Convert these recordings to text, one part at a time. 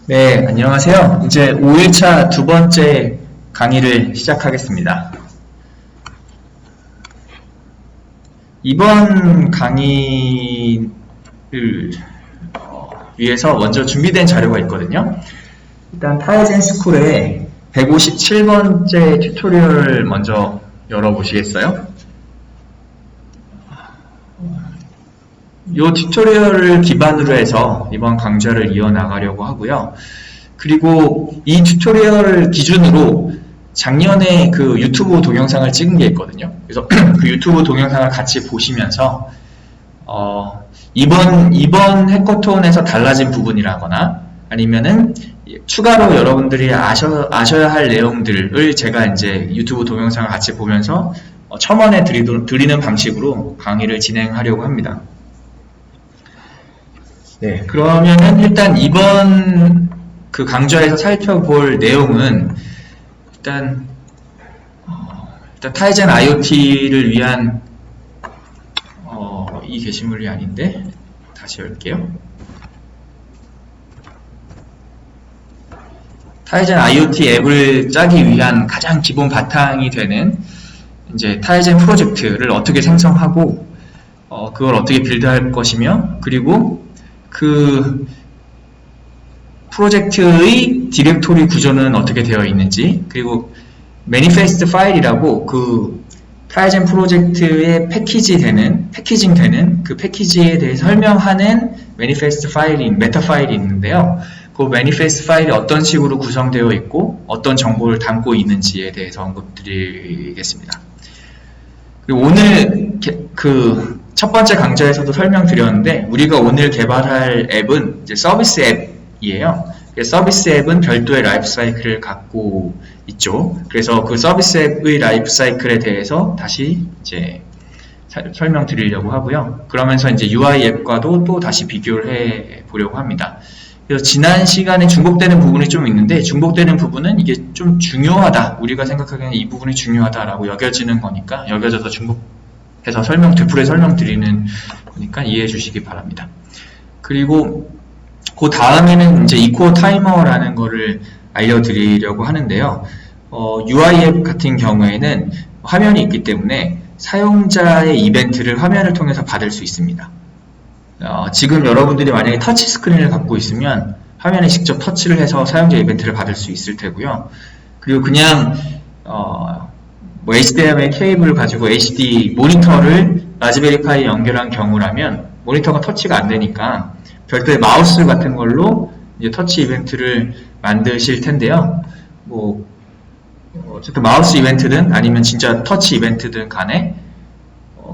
네, 안녕하세요. 이제 5일차 두 번째 강의를 시작하겠습니다. 이번 강의를 위해서 먼저 준비된 자료가 있거든요. 일단 타이젠 스쿨의 157번째 튜토리얼을 먼저 열어보시겠어요? 이 튜토리얼을 기반으로 해서 이번 강좌를 이어나가려고 하고요. 그리고 이 튜토리얼을 기준으로 작년에 그 유튜브 동영상을 찍은 게 있거든요. 그래서 그 유튜브 동영상을 같이 보시면서 이번 해커톤에서 달라진 부분이라거나 아니면은 추가로 여러분들이 아셔야 할 내용들을 제가 이제 유튜브 동영상을 같이 보면서 첨언해 드리는 방식으로 강의를 진행하려고 합니다. 네, 그러면은 일단 이번 그 강좌에서 살펴볼 내용은 일단 타이젠 IoT를 위한 이 게시물이 아닌데 다시 열게요. 타이젠 IoT 앱을 짜기 위한 가장 기본 바탕이 되는 이제 타이젠 프로젝트를 어떻게 생성하고 그걸 어떻게 빌드할 것이며, 그리고 그 프로젝트의 디렉토리 구조는 어떻게 되어 있는지, 그리고 매니페스트 파일이라고 그 타이젠 프로젝트의 패키징 되는 그 패키지에 대해서 설명하는 매니페스트 파일이, 메타 파일이 있는데요. 그 매니페스트 파일이 어떤 식으로 구성되어 있고 어떤 정보를 담고 있는지에 대해서 언급드리겠습니다. 그리고 오늘 그 첫 번째 강좌에서도 설명드렸는데, 우리가 오늘 개발할 앱은 이제 서비스 앱이에요. 서비스 앱은 별도의 라이프 사이클을 갖고 있죠. 그래서 그 서비스 앱의 라이프 사이클에 대해서 다시 이제 설명드리려고 하고요. 그러면서 이제 UI 앱과도 또 다시 비교를 해 보려고 합니다. 그래서 지난 시간에 중복되는 부분이 좀 있는데, 중복되는 부분은 이게 좀 중요하다, 우리가 생각하기에는 이 부분이 중요하다라고 여겨지는 거니까, 여겨져서 해서 되풀이 설명드리는 거니까 이해해 주시기 바랍니다. 그리고 그 다음에는 이제 이코어 타이머라는 거를 알려드리려고 하는데요. UI 앱 같은 경우에는 화면이 있기 때문에 사용자의 이벤트를 화면을 통해서 받을 수 있습니다. 지금 여러분들이 만약에 터치 스크린을 갖고 있으면 화면에 직접 터치를 해서 사용자 이벤트를 받을 수 있을 테고요. 그리고 그냥 뭐 HDMI 케이블을 가지고 HD 모니터를 라즈베리 파이에 연결한 경우라면 모니터가 터치가 안 되니까 별도의 마우스 같은 걸로 이제 터치 이벤트를 만드실 텐데요. 뭐 어쨌든 마우스 이벤트든 아니면 진짜 터치 이벤트든 간에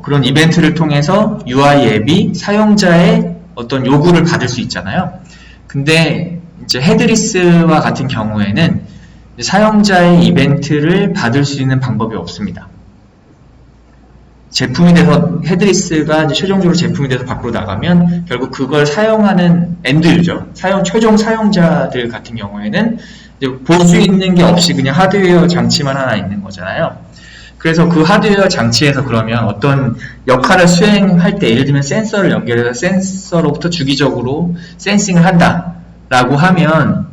그런 이벤트를 통해서 UI 앱이 사용자의 어떤 요구를 받을 수 있잖아요. 근데 이제 헤드리스와 같은 경우에는 사용자의 이벤트를 받을 수 있는 방법이 없습니다. 제품이 돼서 헤드리스가 이제 최종적으로 제품이 돼서 밖으로 나가면 결국 그걸 사용하는 엔드 유저, 최종 사용자들 같은 경우에는 볼 수 있는 게 없이 그냥 하드웨어 장치만 하나 있는 거잖아요. 그래서 그 하드웨어 장치에서 그러면 어떤 역할을 수행할 때, 예를 들면 센서를 연결해서 센서로부터 주기적으로 센싱을 한다라고 하면,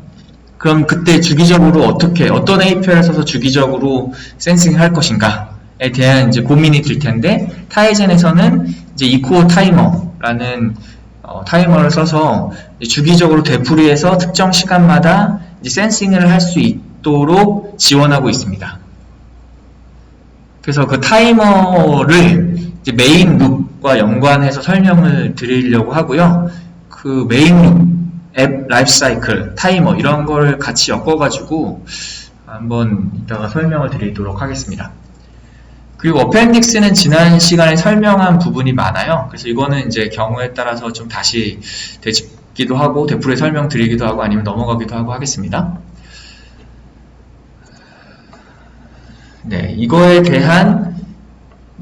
그럼 그때 주기적으로 어떤 API를 써서 주기적으로 센싱을 할 것인가에 대한 이제 고민이 들 텐데, 타이젠에서는 이제 이코어 타이머라는 타이머를 써서 주기적으로 되풀이해서 특정 시간마다 이제 센싱을 할 수 있도록 지원하고 있습니다. 그래서 그 타이머를 이제 메인 룩과 연관해서 설명을 드리려고 하고요. 그 메인 룩, 앱 라이프 사이클, 타이머 이런 걸 같이 엮어가지고 한번 이따가 설명을 드리도록 하겠습니다. 그리고 어펜딕스는 지난 시간에 설명한 부분이 많아요. 그래서 이거는 이제 경우에 따라서 좀 다시 되짚기도 하고 되풀이 설명드리기도 하고 아니면 넘어가기도 하고 하겠습니다. 네, 이거에 대한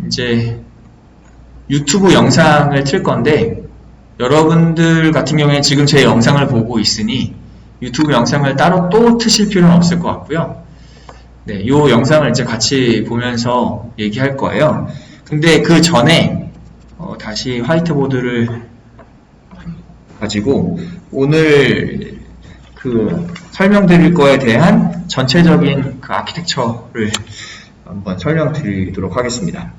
이제 유튜브 영상을 틀 건데, 여러분들 같은 경우에 지금 제 영상을 보고 있으니 유튜브 영상을 따로 또 트실 필요는 없을 것 같고요. 네, 이 영상을 이제 같이 보면서 얘기할 거예요. 근데 그 전에 다시 화이트보드를 가지고 오늘 설명드릴 거에 대한 전체적인 그 아키텍처를 한번 설명드리도록 하겠습니다.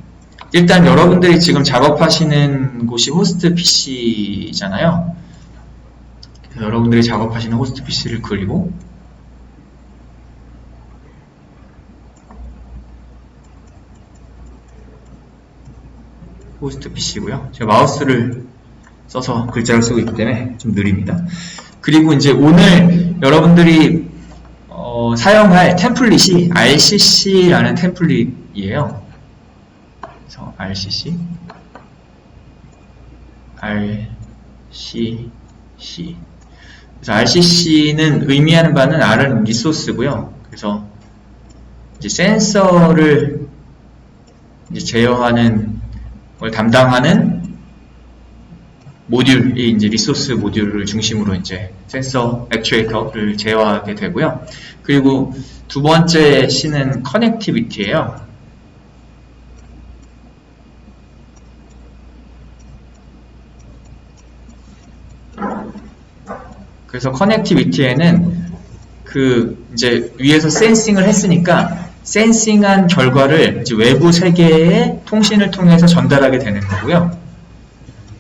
일단 여러분들이 지금 작업하시는 곳이 호스트 PC잖아요. 여러분들이 작업하시는 호스트 PC를 그리고 호스트 PC고요. 제가 마우스를 써서 글자를 쓰고 있기 때문에 좀 느립니다. 그리고 이제 오늘 여러분들이 사용할 템플릿이 RCC라는 템플릿이에요. 그래서 RCC 그래서 RCC는 의미하는 바는 R은 리소스고요. 그래서 이제 센서를 이제 제어하는 걸 담당하는 모듈이 이제 리소스 모듈을 중심으로 이제 센서 액추에이터를 제어하게 되고요. 그리고 두 번째 C는 커넥티비티예요. 그래서 커넥티비티에는 이제 위에서 센싱을 했으니까 센싱한 결과를 이제 외부 세계에 통신을 통해서 전달하게 되는 거고요.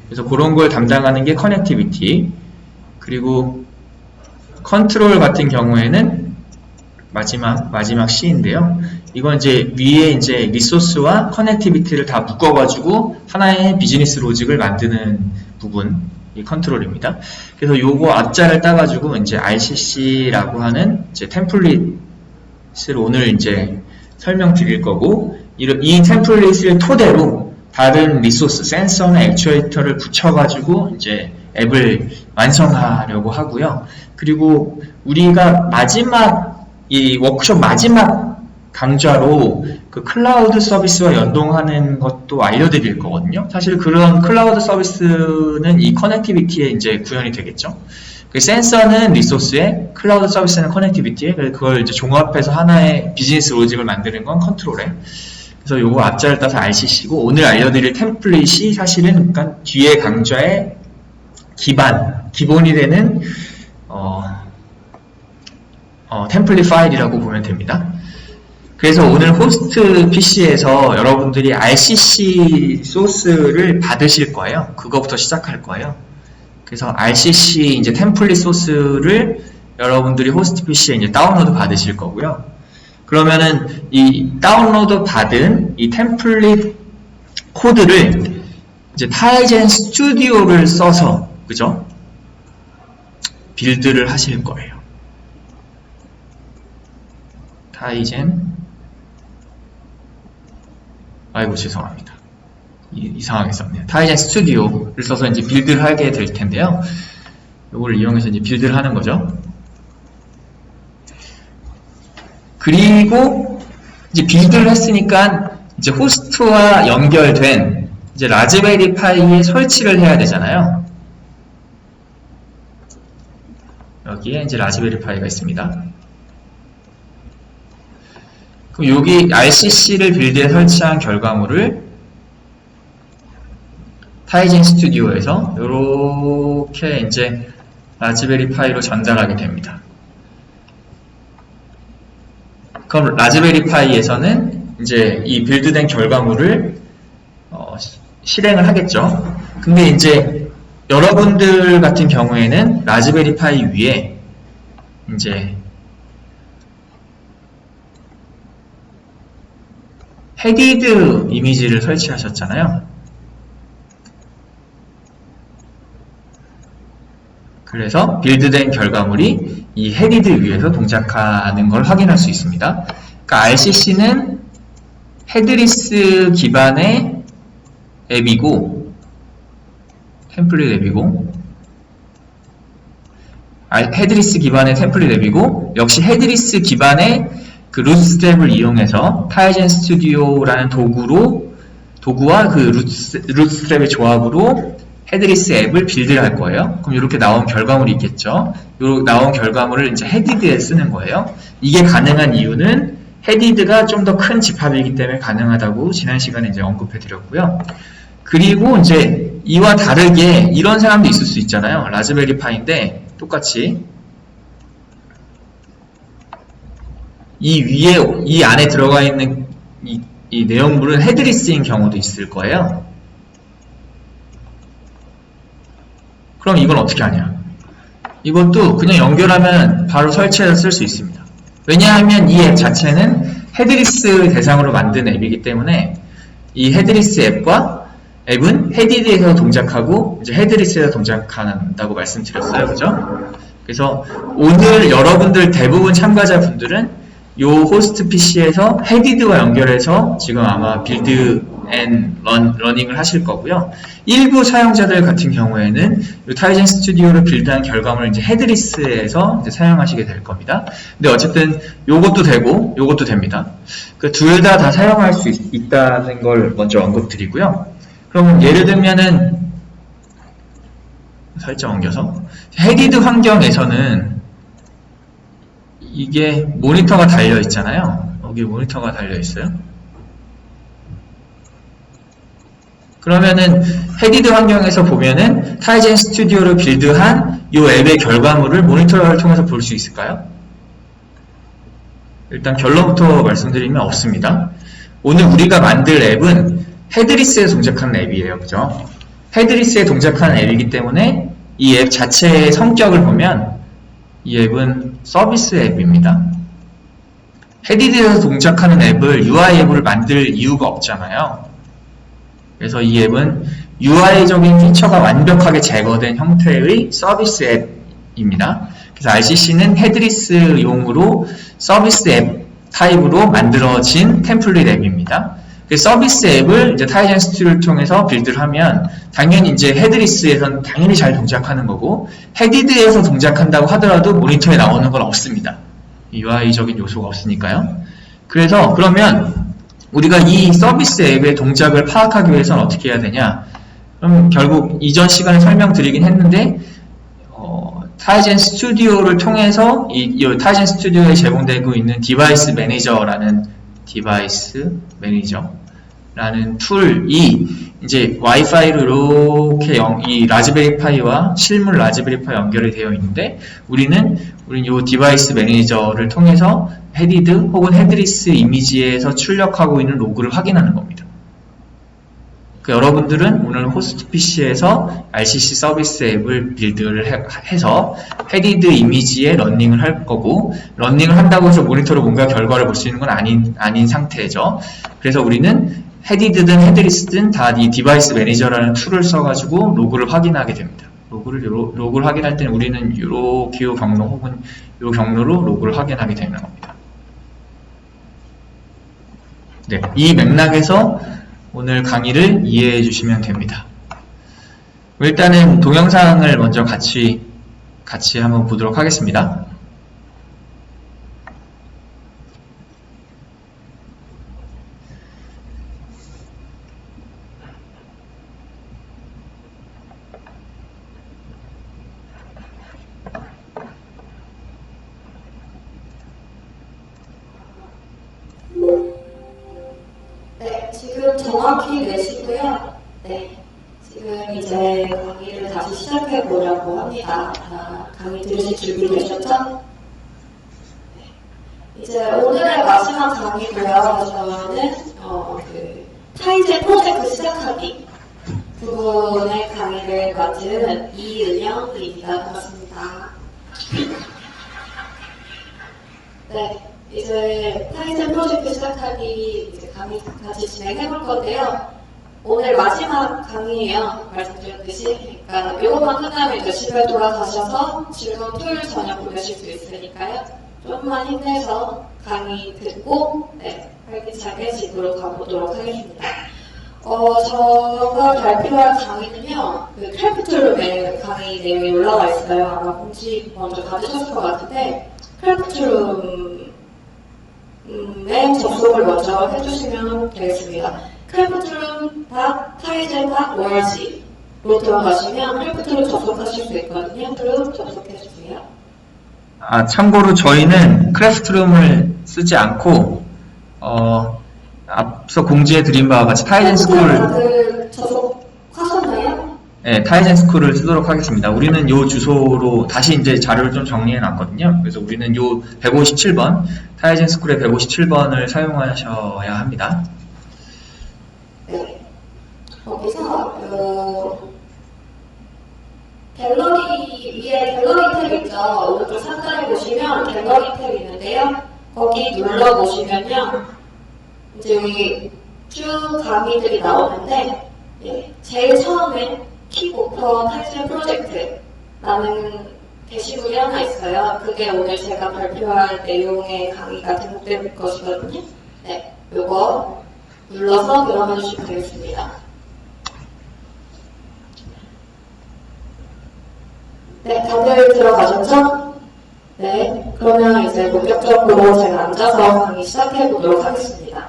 그래서 그런 걸 담당하는 게 커넥티비티. 그리고 컨트롤 같은 경우에는 마지막 C인데요. 이건 이제 위에 이제 리소스와 커넥티비티를 다 묶어가지고 하나의 비즈니스 로직을 만드는 부분이 컨트롤입니다. 그래서 요거 앞자를 따가지고 이제 RCC라고 하는 이제 템플릿을 오늘 이제 설명드릴 거고, 이 템플릿을 토대로 다른 리소스, 센서나 액추에이터를 붙여가지고 이제 앱을 완성하려고 하고요. 그리고 우리가 이 워크숍 마지막 강좌로 그 클라우드 서비스와 연동하는 것도 알려드릴 거거든요. 사실 그런 클라우드 서비스는 이 커넥티비티에 이제 구현이 되겠죠. 그 센서는 리소스에, 클라우드 서비스는 커넥티비티에, 그걸 이제 종합해서 하나의 비즈니스 로직을 만드는 건 컨트롤에. 그래서 요거 앞자를 따서 RCC고, 오늘 알려드릴 템플릿이 사실은 그러니까 뒤에 강좌의 기본이 되는 템플릿 파일이라고 보면 됩니다. 그래서 오늘 호스트 PC에서 여러분들이 RCC 소스를 받으실 거예요. 그거부터 시작할 거예요. 그래서 RCC 이제 템플릿 소스를 여러분들이 호스트 PC에 이제 다운로드 받으실 거고요. 그러면은 이 다운로드 받은 이 템플릿 코드를 이제 타이젠 스튜디오를 써서, 그죠? 빌드를 하실 거예요. 아이고 죄송합니다. 이상하게 썼네요. 타이젠 스튜디오를 써서 이제 빌드를 하게 될 텐데요. 이걸 이용해서 이제 빌드를 하는 거죠. 그리고 이제 빌드를 했으니까 이제 호스트와 연결된 이제 라즈베리 파이에 설치를 해야 되잖아요. 여기에 이제 라즈베리 파이가 있습니다. 그럼 여기 RCC를 빌드에 설치한 결과물을 타이젠 스튜디오에서 이렇게 이제 라즈베리 파이로 전달하게 됩니다. 그럼 라즈베리 파이에서는 이제 이 빌드된 결과물을 실행을 하겠죠. 근데 이제 여러분들 같은 경우에는 라즈베리 파이 위에 이제 헤디드 이미지를 설치하셨잖아요. 그래서 빌드된 결과물이 이 헤디드 위에서 동작하는 걸 확인할 수 있습니다. 그러니까 RCC는 헤드리스 기반의 앱이고, 템플릿 앱이고, 헤드리스 기반의 템플릿 앱이고, 역시 헤드리스 기반의 그 루트스트랩을 이용해서 타이젠 스튜디오라는 도구와 그 루트스트랩의 조합으로 헤드리스 앱을 빌드를 할 거예요. 그럼 이렇게 나온 결과물이 있겠죠. 이 나온 결과물을 이제 헤디드에 쓰는 거예요. 이게 가능한 이유는 헤디드가 좀 더 큰 집합이기 때문에 가능하다고 지난 시간에 이제 언급해 드렸고요. 그리고 이제 이와 다르게 이런 사람도 있을 수 있잖아요. 라즈베리 파이인데 똑같이 이 위에, 이 안에 들어가 있는 이 내용물은 헤드리스인 경우도 있을 거예요. 그럼 이건 어떻게 하냐? 이것도 그냥 연결하면 바로 설치해서 쓸 수 있습니다. 왜냐하면 이 앱 자체는 헤드리스 대상으로 만든 앱이기 때문에 이 헤드리스 앱은 헤디드에서 동작하고 이제 헤드리스에서 동작한다고 말씀드렸어요. 그죠? 그래서 오늘 여러분들 대부분 참가자분들은 요 호스트 PC에서 헤디드와 연결해서 지금 아마 빌드 앤 러닝을 하실 거고요. 일부 사용자들 같은 경우에는 이 타이젠 스튜디오를 빌드한 결과물을 이제 헤드리스에서 이제 사용하시게 될 겁니다. 근데 어쨌든 요것도 되고 요것도 됩니다. 그 둘 다 사용할 수 있다는 걸 먼저 언급드리고요. 그럼 예를 들면은 살짝 옮겨서 헤디드 환경에서는 이게 모니터가 달려 있잖아요. 여기 모니터가 달려 있어요. 그러면은 헤디드 환경에서 보면은 타이젠 스튜디오를 빌드한 이 앱의 결과물을 모니터를 통해서 볼 수 있을까요? 일단 결론부터 말씀드리면 없습니다. 오늘 우리가 만들 앱은 헤드리스에 동작하는 앱이에요. 그죠? 헤드리스에 동작하는 앱이기 때문에 이 앱 자체의 성격을 보면 이 앱은 서비스 앱입니다. 헤디드에서 동작하는 앱을 UI 앱을 만들 이유가 없잖아요. 그래서 이 앱은 UI적인 피처가 완벽하게 제거된 형태의 서비스 앱입니다. 그래서 RCC는 헤드리스용으로 서비스 앱 타입으로 만들어진 템플릿 앱입니다. 그 서비스 앱을 이제 타이젠 스튜디오를 통해서 빌드를 하면 당연히 이제 헤드리스에서는 당연히 잘 동작하는 거고 헤디드에서 동작한다고 하더라도 모니터에 나오는 건 없습니다. UI적인 요소가 없으니까요. 그래서 그러면 우리가 이 서비스 앱의 동작을 파악하기 위해서는 어떻게 해야 되냐? 그럼 결국 이전 시간에 설명드리긴 했는데 타이젠 스튜디오를 통해서 이 타이젠 스튜디오에 제공되고 있는 디바이스 매니저라는 툴이 이제 와이파이로 이렇게 이 라즈베리 파이와 실물 라즈베리 파이 연결이 되어 있는데 우리는 이 디바이스 매니저를 통해서 헤디드 혹은 헤드리스 이미지에서 출력하고 있는 로그를 확인하는 겁니다. 여러분들은 오늘 호스트 PC에서 RCC 서비스 앱을 빌드를 해서 헤디드 이미지에 러닝을 할 거고 러닝을 한다고 해서 모니터로 뭔가 결과를 볼 수 있는 건 아닌 상태죠. 그래서 우리는 헤디드든 헤드리스든 다 이 디바이스 매니저라는 툴을 써가지고 로그를 확인하게 됩니다. 로그를 확인할 때는 우리는 요 기호 경로 혹은 요 경로로 로그를 확인하게 되는 겁니다. 네, 이 맥락에서 오늘 강의를 이해해 주시면 됩니다. 일단은 동영상을 먼저 같이 한번 보도록 하겠습니다. 네, 지금 정확히 4시고요. 네, 지금 이제 강의를 다시 시작해 보려고 합니다. 강의 들으실 준비 되셨죠? 네. 이제 오늘의 마지막 강의고요. 저는 타이젠 프로젝트 시작하기 부분의 강의를 맡은 이은영입니다. 반갑습니다. 네. 이제 타이젠 프로젝트 시작하기 이제 강의 같이 진행해 볼 건데요. 오늘 마지막 강의예요. 말씀드렸듯이. 그러니까 이것만 끝나면 이제 집에 돌아가셔서 지금 토요일 저녁 보내실 수 있으니까요. 조금만 힘내서 강의 듣고 활기차게 집으로 가보도록 하겠습니다. 제가 발표할 강의는요. 그 크래프트룸에 강의 내용이 올라와 있어요. 아마 공지 먼저 받으셨을 것 같은데 크래프트룸 접속을 먼저 해주시면 되겠습니다. 크래프트룸.타이젠.org로 들어가시면 크래프트룸 접속하실 수 있거든요. 그럼 접속해주세요. 참고로 저희는 크래프트룸을 쓰지 않고 앞서 공지해 드린 바와 같이 타이젠 스쿨 다들 접속하셨나요? 네, 타이젠 스쿨을 쓰도록 하겠습니다. 우리는 요 주소로 다시 이제 자료를 좀 정리해 놨거든요. 그래서 우리는 요 157번, 타이젠 스쿨의 157번을 사용하셔야 합니다. 네. 거기서 갤러리 위에 갤러리 탭 있죠. 오른쪽 상단에 보시면 갤러리 탭이 있는데요. 거기 눌러 보시면요, 이제 여기 쭉 강의들이 나오는데, 예, 제일 처음에 킥 오퍼 타이젠 프로젝트라는 게시물이 하나 있어요. 그게 오늘 제가 발표할 내용의 강의가 등록될 것이거든요. 네, 요거 눌러서 들어가 주시면 되겠습니다. 네, 다들 들어가셨죠? 네, 그러면 이제 본격적으로 제가 앉아서 강의 시작해 보도록 하겠습니다.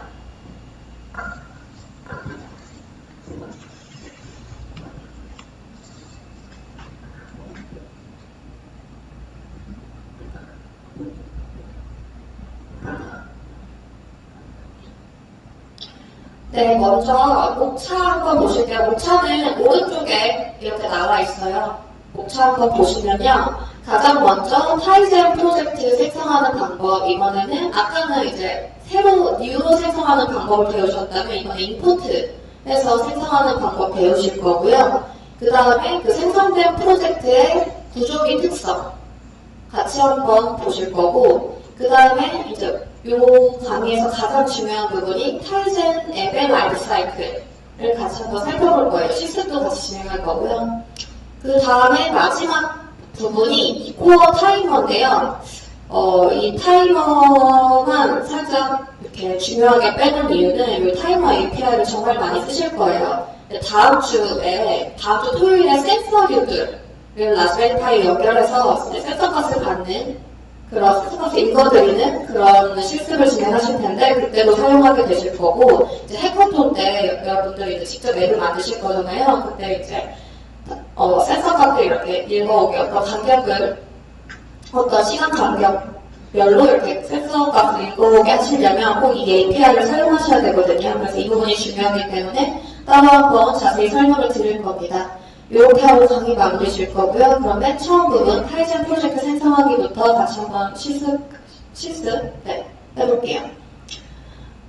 네, 먼저 목차 한번 보실게요. 목차는 오른쪽에 이렇게 나와 있어요. 목차 한번 보시면요. 가장 먼저 타이젠 프로젝트 생성하는 방법, 이번에는 아까는 이제 새로 뉴로 생성하는 방법을 배우셨다면 이번에 임포트해서 생성하는 방법 배우실 거고요. 그 다음에 그 생성된 프로젝트의 구조 및 특성 같이 한번 보실 거고, 그 다음에 이제 요 강의에서 가장 중요한 부분이 타이젠 앱의 라이프 사이클을 같이 한번 살펴볼 거예요. 실습도 같이 진행할 거고요. 그 다음에 마지막 부분이 코어 타이머인데요. 이 타이머만 살짝 이렇게 중요하게 빼는 이유는 이 타이머 API를 정말 많이 쓰실 거예요. 다음 주 토요일에 센서 류들을 라즈베리파이 연결해서 센서 값을 받는 그런 센서 값을 읽어드리는 그런 실습을 진행하실 텐데, 그때도 사용하게 되실 거고, 이제 해커톤 때 여러분들이 이제 직접 앱을 만드실 거잖아요. 그때 이제 센서 값을 이렇게 읽어오게 어떤 시간 간격별로 이렇게 센서 값을 읽어오게 하시려면 꼭 이 API를 사용하셔야 되거든요. 그래서 이 부분이 중요하기 때문에 따로 한번 자세히 설명을 드릴 겁니다. 이렇게 하고 강의 마무리실 거고요. 그럼 맨 처음 부분 타이젠 프로젝트 생성하기부터 다시 한번 실습 해볼게요.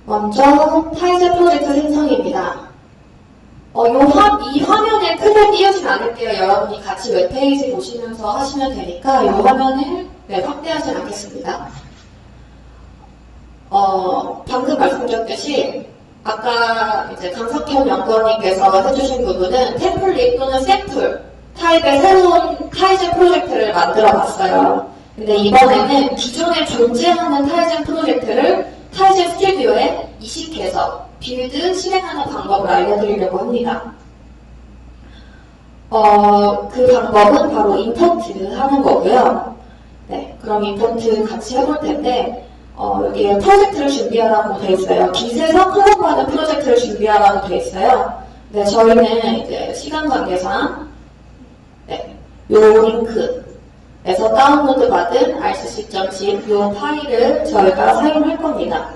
먼저 타이젠 프로젝트 생성입니다. 이 화면에 크게 띄우진 않을게요. 여러분이 같이 웹페이지 보시면서 하시면 되니까 이 화면을 확대하진 않겠습니다. 방금 말씀드렸듯이 아까 이제 강석현 연구원님께서 해주신 부분은 템플릿 또는 샘플 타입의 새로운 타이젠 프로젝트를 만들어 봤어요. 근데 이번에는 기존에 존재하는 타이젠 프로젝트를 타이젠 스튜디오에 이식해서 빌드 실행하는 방법을 알려드리려고 합니다. 그 방법은 바로 임포트 하는 거고요. 네, 그럼 임포트 같이 해볼 텐데, 여기에 프로젝트를 준비하라고 되어 있어요. 깃에서 클럽받은 프로젝트를 준비하라고 되어 있어요. 네, 저희는 이제 시간 관계상, 네, 요 링크에서 다운로드 받은 rcc.zip 요 파일을 저희가 사용할 겁니다.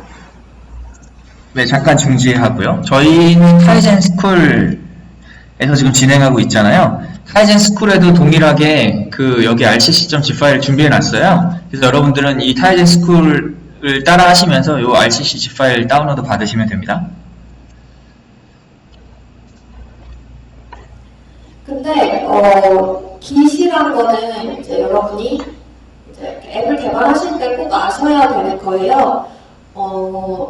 네, 잠깐 중지하고요. 저희는 타이젠 스쿨에서 지금 진행하고 있잖아요. 타이젠 스쿨에도 동일하게 여기 rcc.zip 파일을 준비해 놨어요. 그래서 여러분들은 이 타이젠 스쿨을 따라 하시면서 이 rcc.zip 파일 다운로드 받으시면 됩니다. 근데 깃이란 거는 이제 여러분이 이제 앱을 개발하실 때 꼭 아셔야 되는 거예요.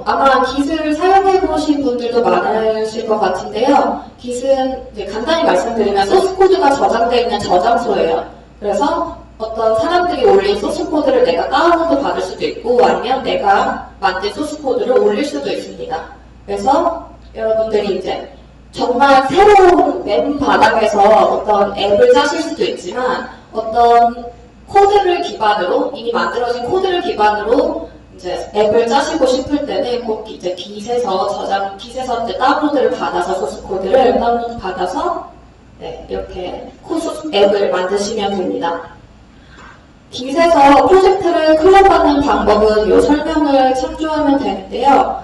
아마 깃을 사용해 보신 분들도 많으실 것 같은데요. 깃은 이제 간단히 말씀드리면 소스 코드가 저장되어 있는 저장소예요. 그래서 어떤 사람들이 올린 소스 코드를 내가 다운로드 받을 수도 있고, 아니면 내가 만든 소스 코드를 올릴 수도 있습니다. 그래서 여러분들이 이제 정말 새로운 맨 바닥에서 어떤 앱을 짜실 수도 있지만, 어떤 코드를 기반으로, 이미 만들어진 코드를 기반으로 이제 앱을 짜시고 싶을 때는 꼭 이제 깃에서 이제 다운로드를 받아서 소스 코드를 다운로드 받아서 네, 이렇게 앱을 만드시면 됩니다. 깃에서 프로젝트를 클럽하는 방법은 이 설명을 참조하면 되는데요.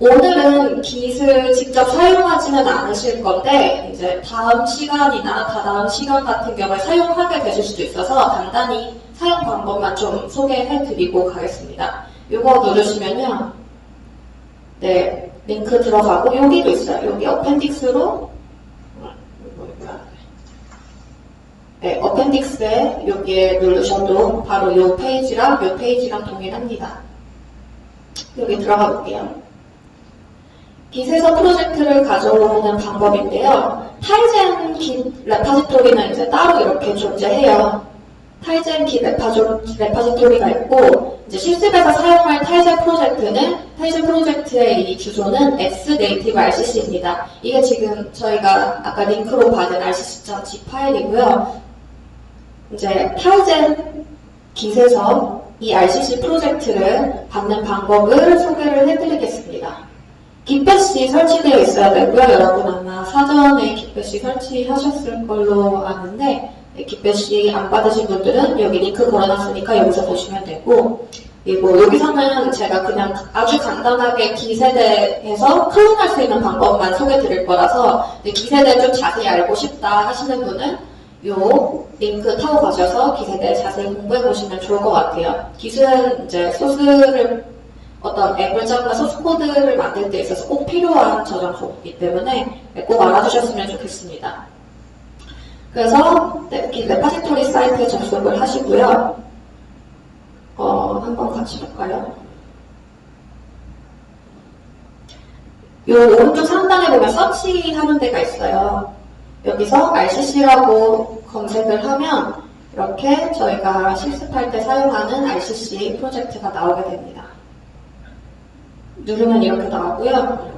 오늘은 Git을 직접 사용하지는 않으실 건데 이제 다음 시간이나 다다음 시간 같은 경우에 사용하게 되실 수도 있어서 간단히 사용 방법만 좀 소개해드리고 가겠습니다. 이거 누르시면요, 네, 링크 들어가고 여기도 있어요. 여기 어펜딕스로, 네, 어펜딕스에 여기에 누르셔도 바로 이 페이지랑 동일합니다. 여기 들어가 볼게요. Git에서 프로젝트를 가져오는 방법인데요. 타이젠 Git 레파지토리는 이제 따로 이렇게 존재해요. 타이젠 Git 레파지토리가 있고, 이제 실습에서 사용할 타이젠 프로젝트의 이 주소는 xnative.rcc입니다. 이게 지금 저희가 아까 링크로 받은 rcc.g 파일이고요. 이제 타이젠 Git에서 이 rcc 프로젝트를 받는 방법을 소개를 해드리겠습니다. Gitbatch 설치되어 있어야 되고요. 여러분 아마 사전에 Gitbatch 설치하셨을 걸로 아는데, Gitbatch 안 받으신 분들은 여기 링크 걸어놨으니까 여기서 보시면 되고, 그리고 여기서는 제가 그냥 아주 간단하게 Git에 대해서 클론할 수 있는 방법만 소개해 드릴 거라서 Git에 대해 좀 자세히 알고 싶다 하시는 분은 요 링크 타고 가셔서 Git에 대해 자세히 공부해 보시면 좋을 것 같아요. Git은 이제 어떤 앱을 짜거나 소스 코드를 만들 때 있어서 꼭 필요한 저장소이기 때문에 꼭 알아두셨으면 좋겠습니다. 그래서 Git 레파지토리 사이트에 접속을 하시고요. 한번 같이 볼까요? 요 오른쪽 상단에 보면 서치하는 데가 있어요. 여기서 rcc라고 검색을 하면 이렇게 저희가 실습할 때 사용하는 rcc 프로젝트가 나오게 됩니다. 누르면 이렇게 나오고요.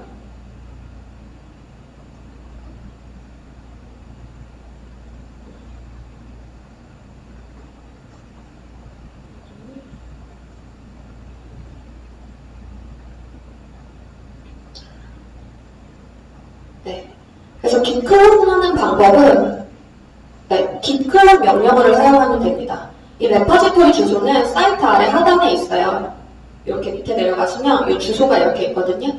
네. 그래서 git 클론 하는 방법은 git 클론 명령어를 사용하면 됩니다. 이 레파지토리 주소는 사이트 아래 하단에 있어요. 이렇게 밑에 내려가시면 이 주소가 이렇게 있거든요.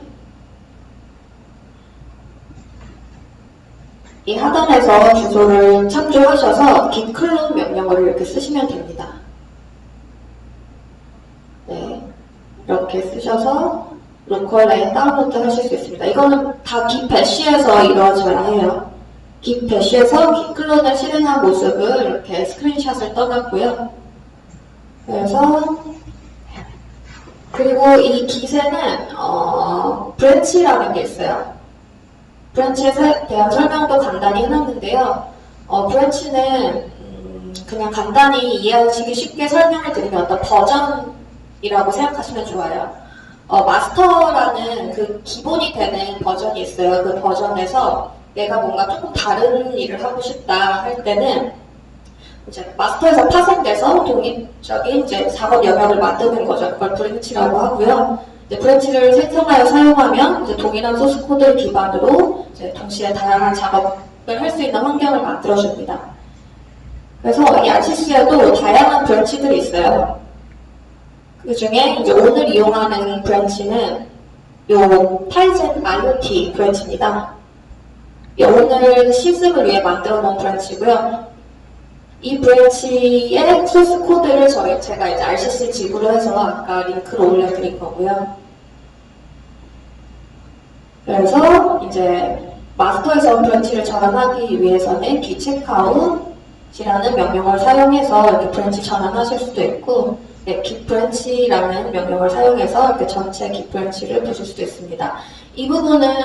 이 하단에서 주소를 참조하셔서 git 클론 명령어를 이렇게 쓰시면 됩니다. 네, 이렇게 쓰셔서 로컬에 다운로드 하실 수 있습니다. 이거는 다 Gitbash에서 이루어져야 해요. Gitbash에서 git 클론을 실행한 모습을 이렇게 스크린샷을 떠놨고요. 그리고 이 Git에는 브랜치라는 게 있어요. 브랜치에 대한 설명도 간단히 해놨는데요. 브랜치는 그냥 간단히 이해하시기 쉽게 설명을 드리면 어떤 버전이라고 생각하시면 좋아요. 마스터라는 그 기본이 되는 버전이 있어요. 그 버전에서 내가 뭔가 조금 다른 일을 하고 싶다 할 때는 이제 마스터에서 파생돼서 독립적인 이제 작업 영역을 만드는 거죠. 그걸 브랜치라고 하고요. 이제 브랜치를 생성하여 사용하면 이제 동일한 소스 코드를 기반으로 이제 동시에 다양한 작업을 할 수 있는 환경을 만들어줍니다. 그래서 이 RCC에도 다양한 브랜치들이 있어요. 그 중에 이제 오늘 이용하는 브랜치는 요 타이젠 IoT 브랜치입니다. 오늘 실습을 위해 만들어 놓은 브랜치고요. 이 브랜치의 소스 코드를 제가 이제 RCC 지구로 해서 아까 링크로 올려드린 거고요. 그래서 이제 마스터에서 브랜치를 전환하기 위해서는 git checkout이라는 명령어를 사용해서 이렇게 브랜치 전환하실 수도 있고, git branch라는 명령어를 사용해서 이렇게 전체 git branch를 보실 수도 있습니다. 이 부분은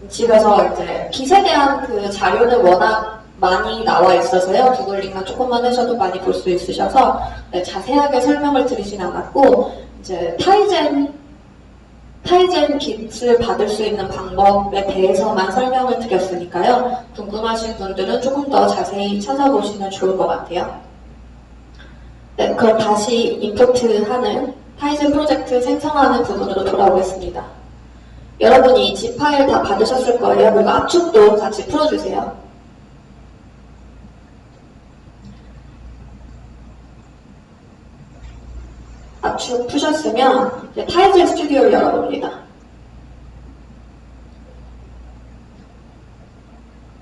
집에서 이제 git에 대한 그 자료는 워낙 많이 나와 있어서요. 구글 링크만 조금만 하셔도 많이 볼 수 있으셔서 자세하게 설명을 드리진 않았고, 이제 타이젠 Git을 받을 수 있는 방법에 대해서만 설명을 드렸으니까요. 궁금하신 분들은 조금 더 자세히 찾아보시면 좋을 것 같아요. 네, 그럼 다시 임포트하는 타이젠 프로젝트 생성하는 부분으로 돌아오겠습니다. 여러분이 이 zip 파일 다 받으셨을 거예요. 그리고 압축도 같이 풀어주세요. 압축 푸셨으면 이제 타이틀 스튜디오를 열어봅니다.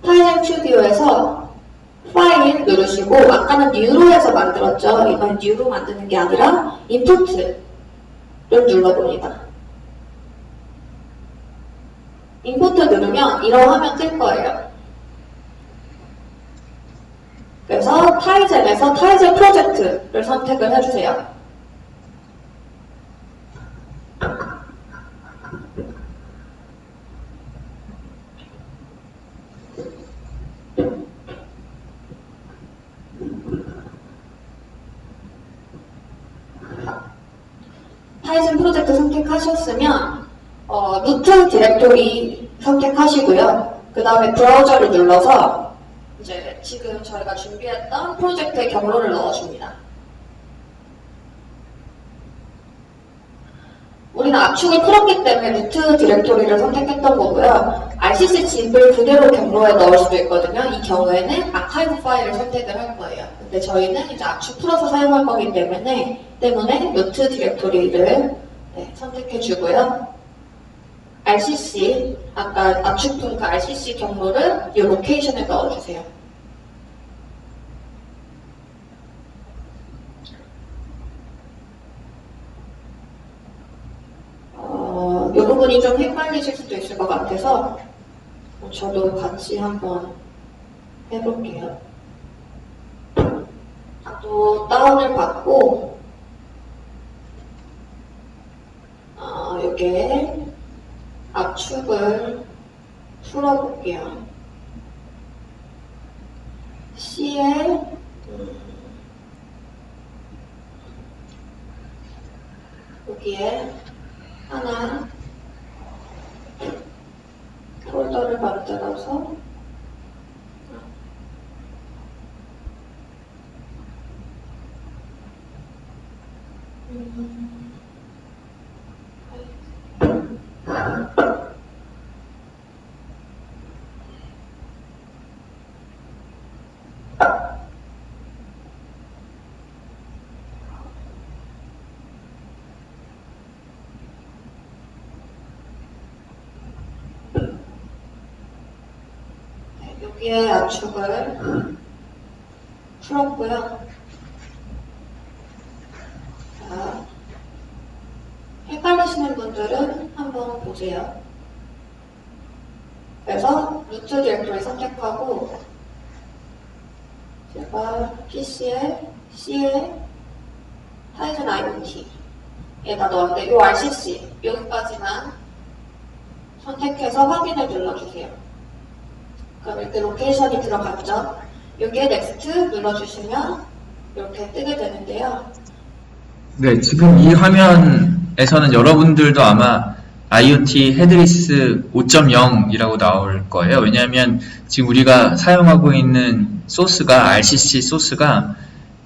타이틀 스튜디오에서 파일 누르시고 아까는 뉴로에서 만들었죠. 이번 뉴로 만드는 게 아니라 인풋을 눌러봅니다. 인풋 누르면 이런 화면 뜰 거예요. 그래서 타이젠에서 타이젠 프로젝트를 선택을 해주세요. 타이젠 프로젝트 선택하셨으면 루트 디렉토리 선택하시고요. 그 다음에 브라우저를 눌러서 이제 지금 저희가 준비했던 프로젝트의 경로를 넣어줍니다. 우리는 압축을 풀었기 때문에 루트 디렉토리를 선택했던 거고요. RCC 집을 그대로 경로에 넣을 수도 있거든요. 이 경우에는 아카이브 파일을 선택을 할 거예요. 근데 저희는 이제 압축 풀어서 사용할 거기 때문에 루트 디렉토리를 선택해 주고요. RCC, 아까 압축 푼 그 RCC 경로를 이 로케이션에 넣어주세요. 이 부분이 좀 헷갈리실 수도 있을 것 같아서 저도 같이 한번 해볼게요. 또 다운을 받고 여기에 압축을 풀어볼게요. CL 여기에 하나 폴더를 만들어서 여기에 압축을 풀었고요. 자, 헷갈리시는 분들은 한번 보세요. 그래서 루트 디렉토리 선택하고 제가 PC에 C에 타이즌 IoT에다 넣었는데 이 RCC 여기까지만 선택해서 확인을 눌러주세요. 그럼 이렇게 로케이션이 들어갔죠? 여기에 넥스트 눌러주시면 이렇게 뜨게 되는데요. 네, 지금 이 화면에서는 여러분들도 아마 IoT 헤드리스 5.0이라고 나올 거예요. 왜냐하면 지금 우리가 사용하고 있는 소스가 RCC 소스가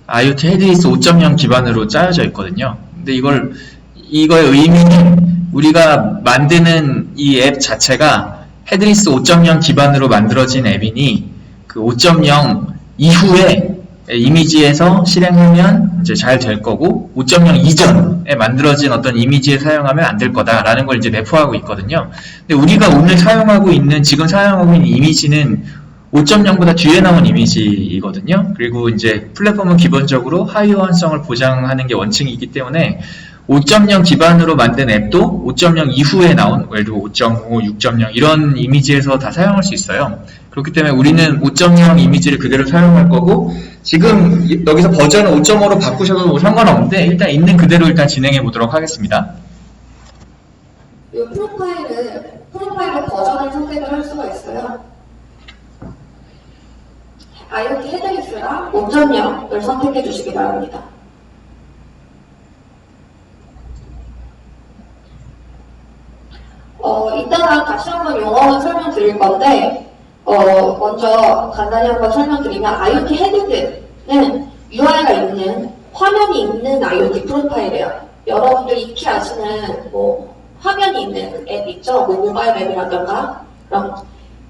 IoT 헤드리스 5.0 기반으로 짜여져 있거든요. 근데 이거의 의미는 우리가 만드는 이 앱 자체가 헤드리스 5.0 기반으로 만들어진 앱이니 그 5.0 이후에 이미지에서 실행하면 이제 잘 될 거고 5.0 이전에 만들어진 어떤 이미지에 사용하면 안 될 거다라는 걸 이제 내포하고 있거든요. 근데 우리가 오늘 지금 사용하고 있는 이미지는 5.0보다 뒤에 나온 이미지이거든요. 그리고 이제 플랫폼은 기본적으로 하위 호환성을 보장하는 게 원칙이기 때문에 5.0 기반으로 만든 앱도 5.0 이후에 나온 예를 들어 5.5, 6.0 이런 이미지에서 다 사용할 수 있어요. 그렇기 때문에 우리는 5.0 이미지를 그대로 사용할 거고 지금 여기서 버전을 5.5로 바꾸셔도 상관없는데 일단 있는 그대로 일단 진행해 보도록 하겠습니다. 이 프로파일로 버전을 선택을 할 수가 있어요. IoT 헤드리스랑 5.0을 선택해 주시기 바랍니다. 이따가 다시 한번 용어는 설명드릴 건데 먼저 간단히 한번 설명드리면 IoT 헤드는 UI가 있는 화면이 있는 IoT 프로파일이에요. 여러분들 익히 아시는 화면이 있는 앱 있죠? 모바일 앱이라던가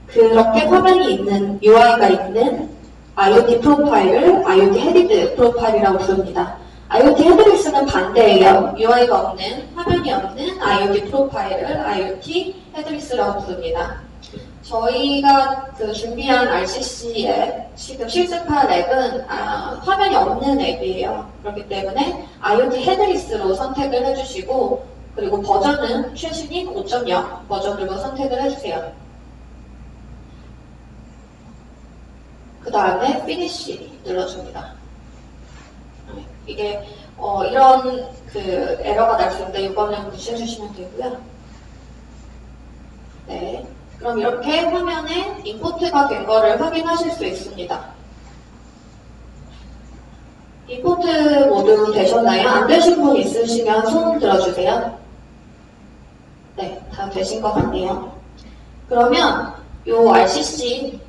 그렇게 화면이 있는 UI가 있는 IoT 프로파일을 IoT 헤디드 프로파일이라고 부릅니다. IoT 헤드리스는 반대예요. UI가 없는, 화면이 없는 IoT 프로파일을 IoT 헤드리스라고 부릅니다. 저희가 준비한 RCC 앱, 지금 실습할 앱은 화면이 없는 앱이에요. 그렇기 때문에 IoT 헤드리스로 선택을 해주시고, 그리고 버전은 최신인 5.0 버전으로 선택을 해주세요. 그 다음에 Finish 눌러줍니다. 이게 이런 에러가 날 수 있는데 이거는 무시해주시면 되고요. 네, 그럼 이렇게 화면에 임포트가 된 거를 확인하실 수 있습니다. 임포트 모두 되셨나요? 안 되신 분 있으시면 손 들어주세요. 네, 다 되신 것 같네요. 그러면 요 RCC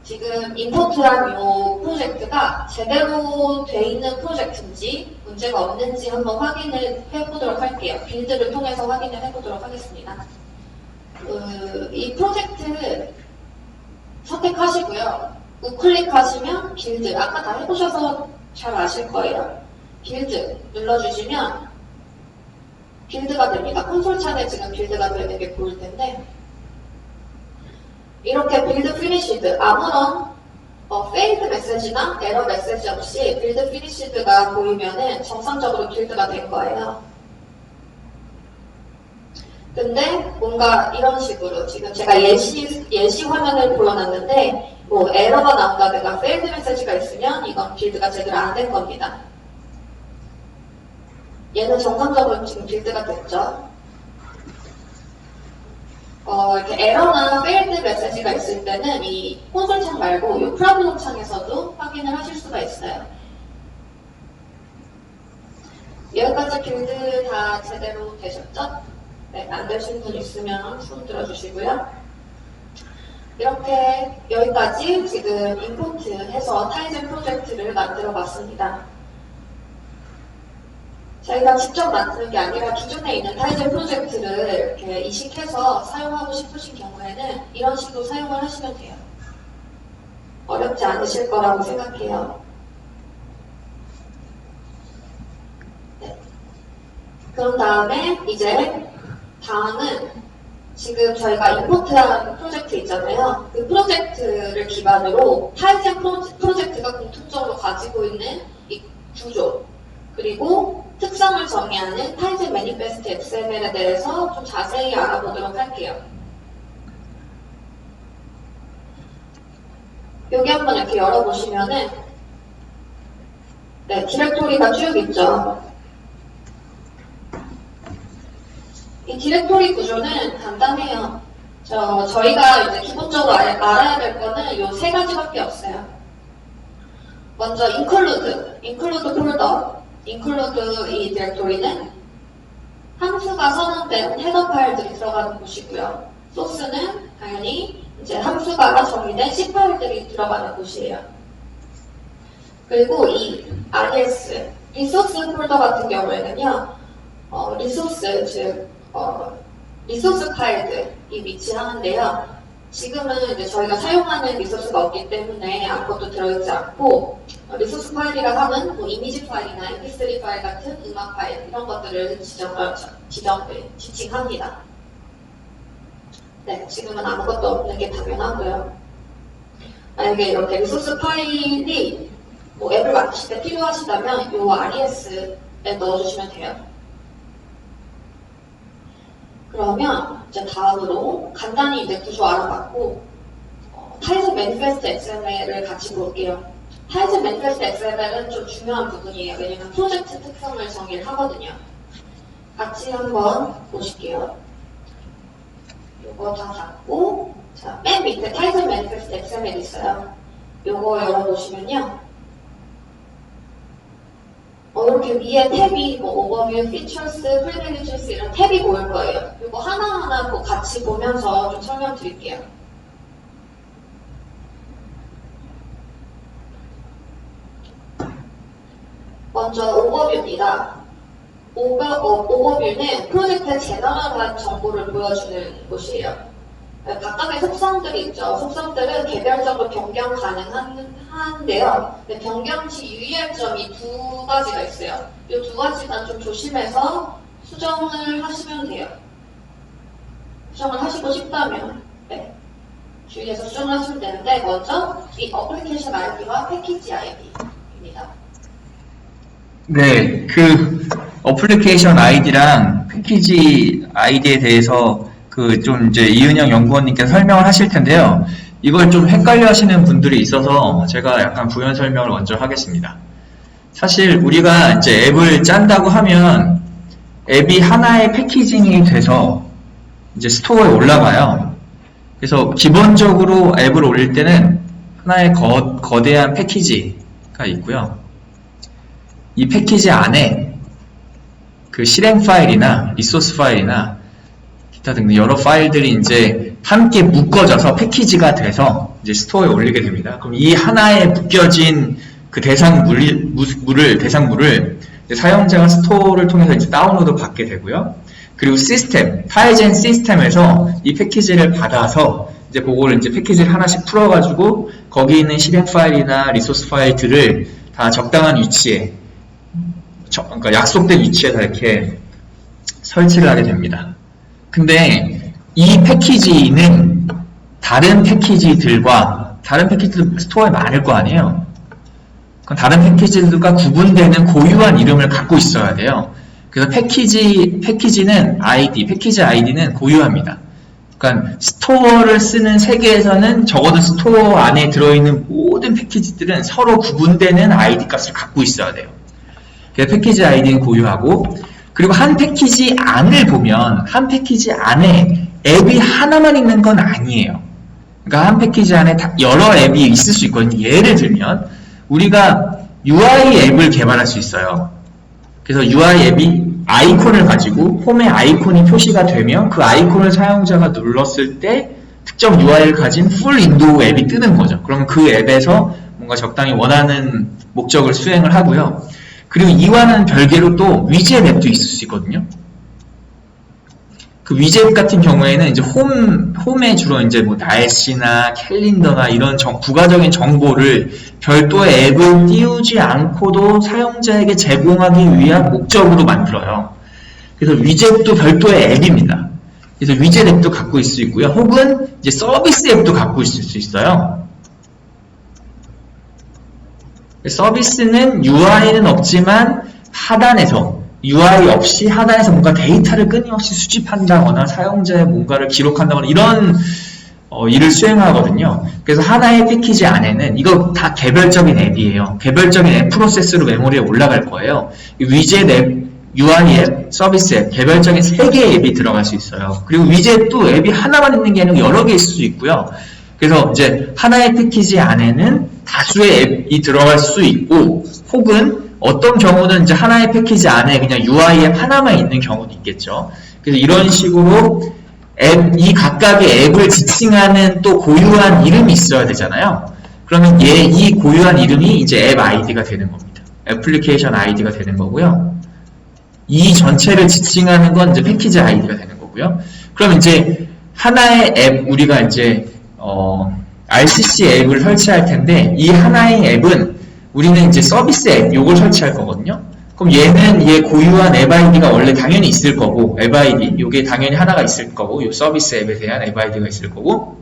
지금 임포트한 이 프로젝트가 제대로 돼 있는 프로젝트인지 문제가 없는지 한번 확인을 해보도록 할게요. 빌드를 통해서 확인을 해보도록 하겠습니다. 이 프로젝트 선택하시고요. 우클릭하시면 빌드, 아까 다 해보셔서 잘 아실 거예요. 빌드 눌러주시면 빌드가 됩니다. 콘솔 창에 지금 빌드가 되는 게 보일 텐데 이렇게 빌드 피니시드, 아무런 페일드 메시지나 에러 메시지 없이 빌드 피니시드가 보이면은 정상적으로 빌드가 된 거예요. 근데 뭔가 이런 식으로 지금 제가 예시 화면을 보여놨는데 뭐 에러가 나온다든가 페일드 메시지가 있으면 이건 빌드가 제대로 안 된 겁니다. 얘는 정상적으로 지금 빌드가 됐죠. 이렇게 에러나 페일드 메시지가 있을 때는 이 콘솔 창 말고 이 프로블럼 창에서도 확인을 하실 수가 있어요. 여기까지 빌드 다 제대로 되셨죠? 네, 안 되신 분 있으면 손 들어주시고요. 이렇게 여기까지 지금 임포트해서 타이젠 프로젝트를 만들어 봤습니다. 저희가 직접 만드는 게 아니라 기존에 있는 타이젠 프로젝트를 이렇게 이식해서 사용하고 싶으신 경우에는 이런 식으로 사용을 하시면 돼요. 어렵지 않으실 거라고 생각해요. 네. 그런 다음에 이제 다음은 지금 저희가 임포트한 프로젝트 있잖아요. 그 프로젝트를 기반으로 타이젠 프로젝트가 공통적으로 가지고 있는 이 구조 그리고 특성을 정의하는 타이젠 매니페스트 XML에 대해서 좀 자세히 알아보도록 할게요. 여기 한번 이렇게 열어보시면은 네, 디렉토리가 쭉 있죠. 이 디렉토리 구조는 간단해요. 저희가 이제 기본적으로 알아야 될 거는 이 세 가지밖에 없어요. 먼저 include 폴더, include 이 디렉토리는 함수가 선언된 헤더 파일들이 들어가는 곳이고요. 소스는 당연히 이제 함수가 정의된 C 파일들이 들어가는 곳이에요. 그리고 이 RES, 리소스 폴더 같은 경우에는요, 리소스, 즉 리소스 파일들이 위치하는데요. 지금은 이제 저희가 사용하는 리소스가 없기 때문에 아무것도 들어있지 않고 리소스 파일이라 하면 뭐 이미지 파일이나 mp3 파일 같은 음악 파일 이런 것들을 지칭합니다. 네, 지금은 아무것도 없는 게 당연하고요. 만약에 이렇게 리소스 파일이 뭐 앱을 만드실 때 필요하시다면 이 RES에 넣어주시면 돼요. 그러면 이제 다음으로 간단히 이제 구조 알아봤고 타이젠 매니페스트 XML을 같이 볼게요. 타이젠 매니페스트 XML은 좀 중요한 부분이에요. 왜냐면 프로젝트 특성을 정의를 하거든요. 같이 한번 보실게요. 요거 다 닫고 자, 맨 밑에 타이젠 매니페스트 XML 있어요. 요거 열어보시면요. 이렇게 위에 탭이 뭐 오버뷰, 피처스, 프리빌리지스 이런 탭이 보일 거예요. 이거 하나하나 뭐 같이 보면서 좀 설명드릴게요. 먼저 오버뷰입니다. 오버뷰는 프로젝트의 제너럴한 정보를 보여주는 곳이에요. 각각의 속성들이 있죠. 속성들은 개별적으로 변경 가능한 한데요. 네, 변경 시 유의할 점이 두 가지가 있어요. 이 두 가지만 좀 조심해서 수정을 하시면 돼요. 수정을 하시고 싶다면 네, 주의해서 수정을 하시면 되는데 먼저 이 어플리케이션 아이디와 패키지 아이디입니다. 네, 그 어플리케이션 아이디랑 패키지 아이디에 대해서 그 좀 이제 이은영 연구원님께서 설명을 하실 텐데요. 이걸 좀 헷갈려 하시는 분들이 있어서 제가 약간 부연 설명을 먼저 하겠습니다. 사실 우리가 이제 앱을 짠다고 하면 앱이 하나의 패키징이 돼서 이제 스토어에 올라가요. 그래서 기본적으로 앱을 올릴 때는 하나의 거대한 패키지가 있고요. 이 패키지 안에 그 실행 파일이나 리소스 파일이나 기타 등등 여러 파일들이 이제 함께 묶어져서 패키지가 돼서 이제 스토어에 올리게 됩니다. 그럼 이 하나에 묶여진 그 대상물을 사용자가 스토어를 통해서 이제 다운로드 받게 되고요. 그리고 시스템, 타이젠 시스템에서 이 패키지를 받아서 이제 그거를 이제 패키지를 하나씩 풀어가지고 거기 있는 실행 파일이나 리소스 파일들을 다 적당한 위치에, 그러니까 약속된 위치에다 이렇게 설치를 하게 됩니다. 근데 이 패키지는 다른 패키지들과 다른 패키지들 스토어에 많을 거 아니에요. 그럼 다른 패키지들과 구분되는 고유한 이름을 갖고 있어야 돼요. 그래서 패키지는 패키지 아이디는 고유합니다. 그러니까 스토어를 쓰는 세계에서는 적어도 스토어 안에 들어있는 모든 패키지들은 서로 구분되는 아이디 값을 갖고 있어야 돼요. 그래서 패키지 아이디는 고유하고, 그리고 한 패키지 안을 보면 한 패키지 안에 앱이 하나만 있는 건 아니에요. 그러니까 한 패키지 안에 여러 앱이 있을 수 있거든요. 예를 들면 우리가 UI 앱을 개발할 수 있어요. 그래서 UI 앱이 아이콘을 가지고 홈에 아이콘이 표시가 되면 그 아이콘을 사용자가 눌렀을 때 특정 UI를 가진 풀 윈도우 앱이 뜨는 거죠. 그럼 그 앱에서 뭔가 적당히 원하는 목적을 수행을 하고요. 그리고 이와는 별개로 또 위젯 앱도 있을 수 있거든요. 그 위젯 같은 경우에는 이제 홈에 주로 이제 뭐 날씨나 캘린더나 이런 부가적인 정보를 별도의 앱을 띄우지 않고도 사용자에게 제공하기 위한 목적으로 만들어요. 그래서 위젯도 별도의 앱입니다. 그래서 위젯 앱도 갖고 있을 수 있고요. 혹은 이제 서비스 앱도 갖고 있을 수 있어요. 서비스는 UI는 없지만 하단에서 UI 없이 하단에서 뭔가 데이터를 끊임없이 수집한다거나 사용자의 뭔가를 기록한다거나 이런 일을 수행하거든요. 그래서 하나의 패키지 안에는 이거 다 개별적인 앱이에요. 개별적인 앱 프로세스로 메모리에 올라갈 거예요. 위젯 앱, UI 앱, 서비스 앱, 개별적인 3개의 앱이 들어갈 수 있어요. 그리고 위젯도 앱이 하나만 있는 게 아니고 여러 개 있을 수 있고요. 그래서 이제 하나의 패키지 안에는 다수의 앱이 들어갈 수 있고, 혹은 어떤 경우는 이제 하나의 패키지 안에 그냥 UI 앱 하나만 있는 경우도 있겠죠. 그래서 이런 식으로 이 각각의 앱을 지칭하는 또 고유한 이름이 있어야 되잖아요. 그러면 이 고유한 이름이 이제 앱 아이디가 되는 겁니다. 애플리케이션 아이디가 되는 거고요. 이 전체를 지칭하는 건 이제 패키지 아이디가 되는 거고요. 그럼 이제 하나의 앱, 우리가 이제 RCC 앱을 설치할 텐데, 이 하나의 앱은 우리는 이제 서비스 앱, 요걸 설치할 거거든요. 그럼 얘 고유한 앱 아이디가 원래 당연히 있을 거고, 앱 아이디, 요게 당연히 하나가 있을 거고, 요 서비스 앱에 대한 앱 아이디가 있을 거고,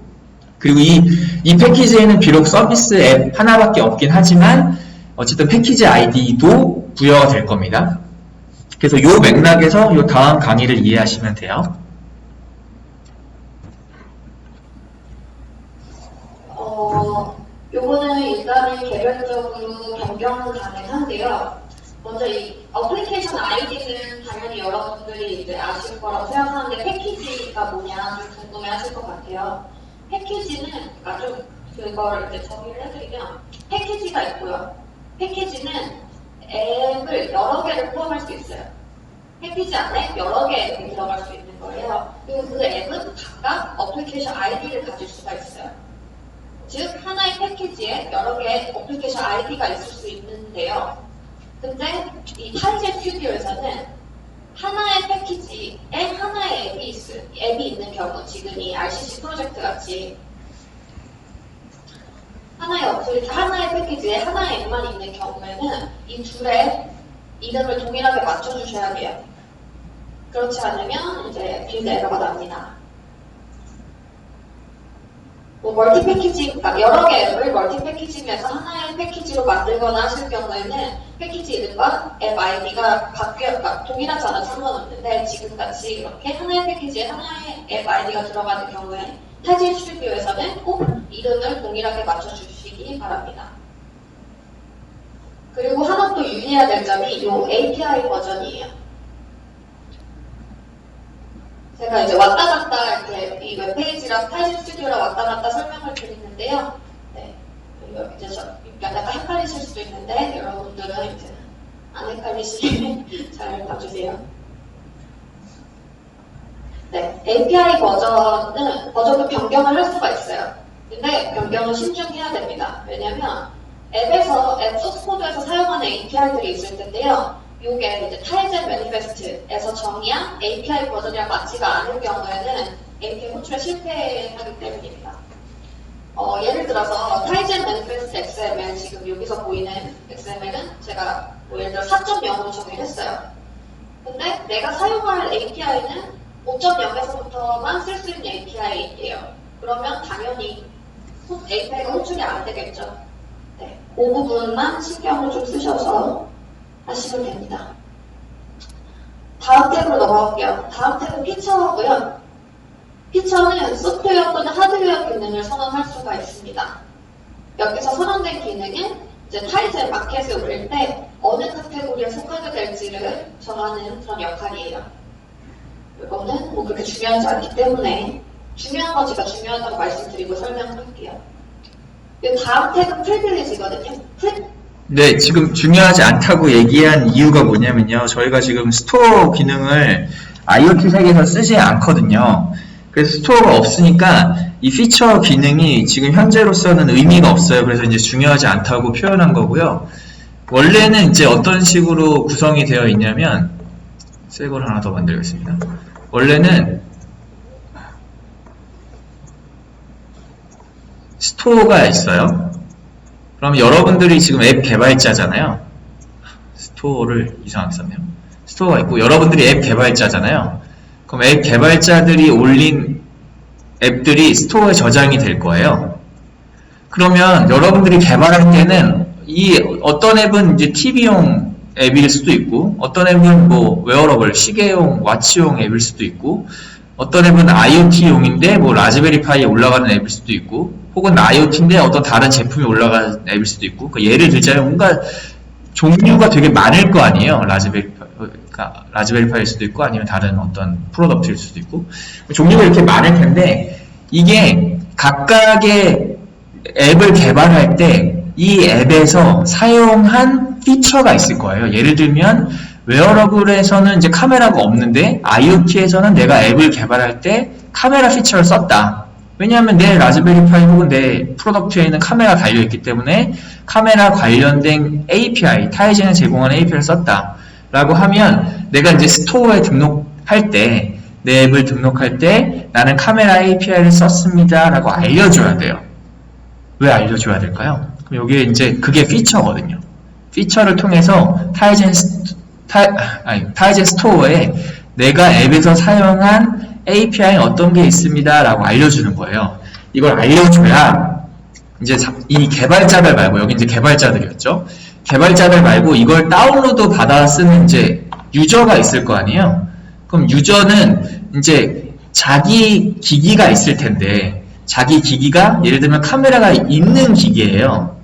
그리고 이 패키지에는 비록 서비스 앱 하나밖에 없긴 하지만, 어쨌든 패키지 아이디도 부여가 될 겁니다. 그래서 요 맥락에서 요 다음 강의를 이해하시면 돼요. 요거는 일단은 개별적으로 변경은 가능한데요. 먼저 이 어플리케이션 아이디는 당연히 여러분들이 이제 아실 거라고 생각하는데, 패키지가 뭐냐 좀 궁금해 하실 것 같아요. 패키지는, 그러니까 좀 그걸 이제 정의를 해드리면, 패키지가 있고요. 패키지는 앱을 여러 개를 포함할 수 있어요. 패키지 안에 여러 개 앱이 들어갈 수 있는 거예요. 그리고 그 앱은 각각 어플리케이션 아이디를 가질 수가 있어요. 즉, 하나의 패키지에 여러 개의 어플리케이션 아이디가 있을 수 있는데요. 근데 이 타이젠 스튜디오에서는 하나의 패키지에 하나의 앱이 있는 경우, 지금 이 RCC 프로젝트 같이 하나의 어플, 하나의 패키지에 하나의 앱만 있는 경우에는 이 둘의 이름을 동일하게 맞춰주셔야 돼요. 그렇지 않으면 이제 빌드 에러가 납니다. 뭐 멀티 패키징, 그러니까 여러 개 앱을 멀티 패키징해서 하나의 패키지로 만들거나 하실 경우에는 패키지 이름과 앱 아이디가 그러니까 동일하지 않아도 상관없는데 지금같이 이렇게 하나의 패키지에 하나의 앱 아이디가 들어가는 경우에 타이젠 스튜디오에서는 꼭 이름을 동일하게 맞춰주시기 바랍니다. 그리고 하나 또 유의해야 될 점이 이 API 버전이에요. 제가 이제 왔다 갔다 이렇게 이 웹페이지랑 타이젠 스튜디오랑 왔다 갔다 설명을 드리는데요. 네. 이제 약간 헷갈리실 수도 있는데 여러분들은 이제 안 헷갈리시게 잘 봐주세요. 네. API 버전도 변경을 할 수가 있어요. 근데 변경은 신중해야 됩니다. 왜냐면 앱에서, 앱 소스 코드에서 사용하는 API들이 있을 텐데요. 요게 이제 타이젠 매니페스트에서 정의한 API 버전이랑 맞지가 않을 경우에는 API 호출에 실패하기 때문입니다. 예를 들어서 타이젠 매니페스트 XML 지금 여기서 보이는 XML은 제가 뭐 예를 들어 4.0으로 정의를 했어요. 근데 내가 사용할 API는 5.0에서부터만 쓸 수 있는 API예요. 그러면 당연히 API가 호출이 안 되겠죠. 네, 그 부분만 신경을 좀 쓰셔서 하시면 됩니다. 다음 탭으로 넘어갈게요. 다음 탭은 피처고요. 피처는 소프트웨어 또는 하드웨어 기능을 선언할 수가 있습니다. 여기서 선언된 기능은 이제 타이젠 마켓을 올릴 때 어느 카테고리에 속하게 될지를 정하는 그런 역할이에요. 이거는 뭐 그렇게 중요하지 않기 때문에 중요한 건 제가 중요하다고 말씀드리고 설명할게요. 다음 탭은 프리빌리지거든요. 네, 지금 중요하지 않다고 얘기한 이유가 뭐냐면요. 저희가 지금 스토어 기능을 IoT 세계에서 쓰지 않거든요. 그래서 스토어가 없으니까 이 피처 기능이 지금 현재로서는 의미가 없어요. 그래서 이제 중요하지 않다고 표현한 거고요. 원래는 이제 어떤 식으로 구성이 되어 있냐면, 새 걸 하나 더 만들겠습니다. 원래는 스토어가 있어요. 그럼 여러분들이 지금 앱 개발자잖아요. 스토어를 이상하게 썼네요. 스토어가 있고 여러분들이 앱 개발자잖아요. 그럼 앱 개발자들이 올린 앱들이 스토어에 저장이 될 거예요. 그러면 여러분들이 개발할 때는 이 어떤 앱은 이제 TV용 앱일 수도 있고 어떤 앱은 뭐 웨어러블, 시계용, 와치용 앱일 수도 있고 어떤 앱은 IoT용인데 뭐 라즈베리파이에 올라가는 앱일 수도 있고 혹은 IoT인데 어떤 다른 제품이 올라가는 앱일 수도 있고 그러니까 예를 들자면 뭔가 종류가 되게 많을 거 아니에요. 라즈베리파이일 수도 있고 아니면 다른 어떤 프로덕트일 수도 있고 종류가 이렇게 많을 텐데 이게 각각의 앱을 개발할 때 이 앱에서 사용한 피처가 있을 거예요. 예를 들면 웨어러블에서는 이제 카메라가 없는데 IoT에서는 내가 앱을 개발할 때 카메라 피처를 썼다. 왜냐하면 내 라즈베리파이 혹은 내 프로덕트에는 카메라가 달려있기 때문에 카메라 관련된 API, 타이젠을 제공하는 API를 썼다. 라고 하면 내가 이제 스토어에 등록할 때, 내 앱을 등록할 때 나는 카메라 API를 썼습니다. 라고 알려줘야 돼요. 왜 알려줘야 될까요? 그럼 여기에 이제 그게 피처거든요. 피처를 통해서 타이젠 스토어에 내가 앱에서 사용한 API는 어떤 게 있습니다. 라고 알려주는 거예요. 이걸 알려줘야 이제 이 개발자들 말고 여기 이제 개발자들이었죠. 개발자들 말고 이걸 다운로드 받아 쓰는 이제 유저가 있을 거 아니에요. 그럼 유저는 이제 자기 기기가 있을 텐데 자기 기기가 예를 들면 카메라가 있는 기기예요.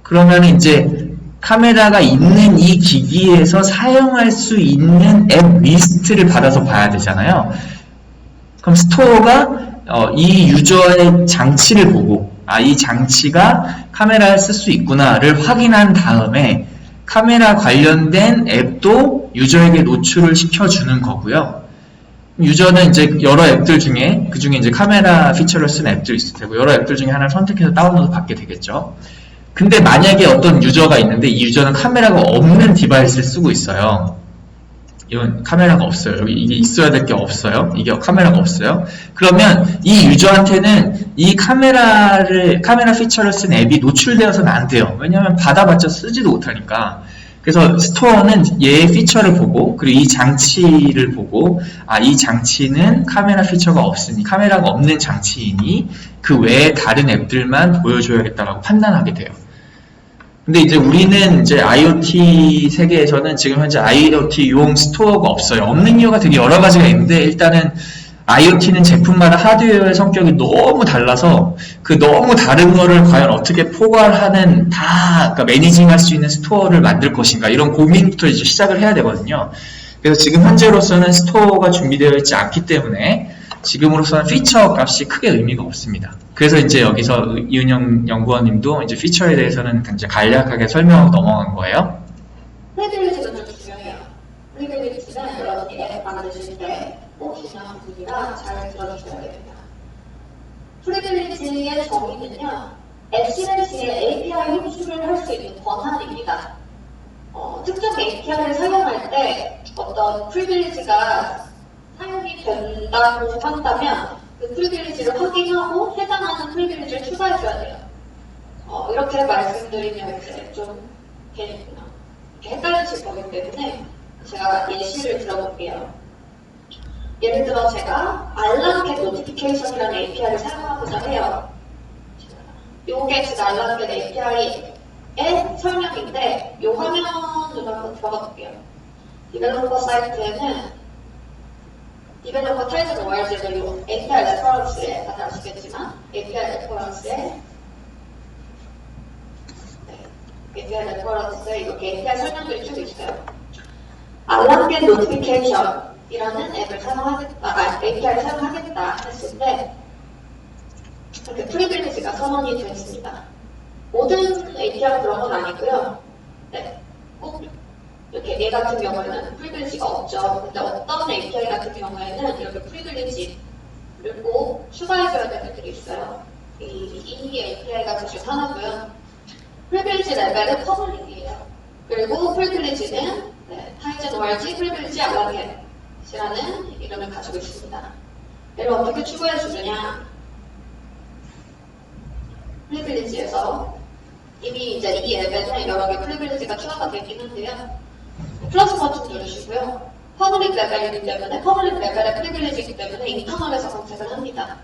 그러면 이제 카메라가 있는 이 기기에서 사용할 수 있는 앱 리스트를 받아서 봐야 되잖아요. 그럼 스토어가 이 유저의 장치를 보고 이 장치가 카메라를 쓸 수 있구나를 확인한 다음에 카메라 관련된 앱도 유저에게 노출을 시켜주는 거고요. 유저는 이제 여러 앱들 중에 그 중에 이제 카메라 피처를 쓰는 앱도 있을 테고 여러 앱들 중에 하나를 선택해서 다운로드 받게 되겠죠. 근데 만약에 어떤 유저가 있는데 이 유저는 카메라가 없는 디바이스를 쓰고 있어요. 이건 카메라가 없어요. 여기 이게 있어야 될 게 없어요. 이게 카메라가 없어요. 그러면 이 유저한테는 이 카메라 피처를 쓴 앱이 노출되어서는 안 돼요. 왜냐하면 받아봤자 쓰지도 못하니까. 그래서 스토어는 얘의 피처를 보고, 그리고 이 장치를 보고, 이 장치는 카메라 피처가 없으니, 카메라가 없는 장치이니, 그 외에 다른 앱들만 보여줘야겠다라고 판단하게 돼요. 근데 이제 우리는 이제 IoT 세계에서는 지금 현재 IoT용 스토어가 없어요. 없는 이유가 되게 여러 가지가 있는데, 일단은 IoT는 제품마다 하드웨어의 성격이 너무 달라서 그 너무 다른 거를 과연 어떻게 포괄하는 그러니까 매니징 할 수 있는 스토어를 만들 것인가 이런 고민부터 이제 시작을 해야 되거든요. 그래서 지금 현재로서는 스토어가 준비되어 있지 않기 때문에 지금으로서는 피처 값이 크게 의미가 없습니다. 그래서 이제 여기서 이은영 연구원님도 이제 피처에 대해서는 이제 간략하게 설명하고 넘어간 거예요. 프리빌리지가 좀 중요해요. 프리빌리지는 여러분이 앱 만드실 때 꼭 중요한 부분이라 잘 들어주셔야 됩니다. 프리빌리지의 정의는요, 앱 시너지의 API 호출을 할 수 있는 권한입니다. 특정 API를 사용할 때 어떤 프리빌리지가 사용이 된다고 한다면 그 프리빌리지를 확인하고 해당하는 프리빌리지를 추가해줘야 돼요. 이렇게 말씀드리면 이제 좀 이렇게 헷갈리실 거기 때문에 제가 예시를 들어볼게요. 예를 들어 제가 알람겟 노티피케이션이라는 API를 사용하고자 해요. 요게 지금 알람겟 API의 설명인데 이 화면으로 한번 들어가 볼게요. 디벨로퍼 사이트에는 디벨로퍼 타이틀 ORG를 이 API 레퍼런스에 다들 아시겠지만 API 레퍼런스에 이렇게 API 설명들이 쭉 있어요. 알람겟 노티피케이션이라는 앱을 사용하겠다, API를 사용하겠다 했을 때 이렇게 프리빌리지가 선언이 되어 있습니다. 모든 API가 그런 건 아니고요. 네, 꼭 이렇게 얘 같은 경우에는 프리빌리지가 없죠. 근데 어떤 API 같은 경우에는 이렇게 프리빌리지를 꼭 추가해줘야 되는 것들이 있어요. 이 API가 그 중 하나고요. 프리빌리지 레벨은 퍼블릭이에요. 그리고 프리빌리지는 타이즌 ORG 프리빌리지 알람겟이라는 이름을 가지고 있습니다. 얘를 어떻게 추가해주느냐? 프리빌리지에서 이미 이제 이 앱에는 여러 개 프리빌리지가 추가가 되긴 한데요. 플러스 버튼 누르시고요. 퍼블릭 레벨이기 때문에 퍼블릭 레벨의 프리빌리지이기 때문에 인터널에서 검색을 합니다.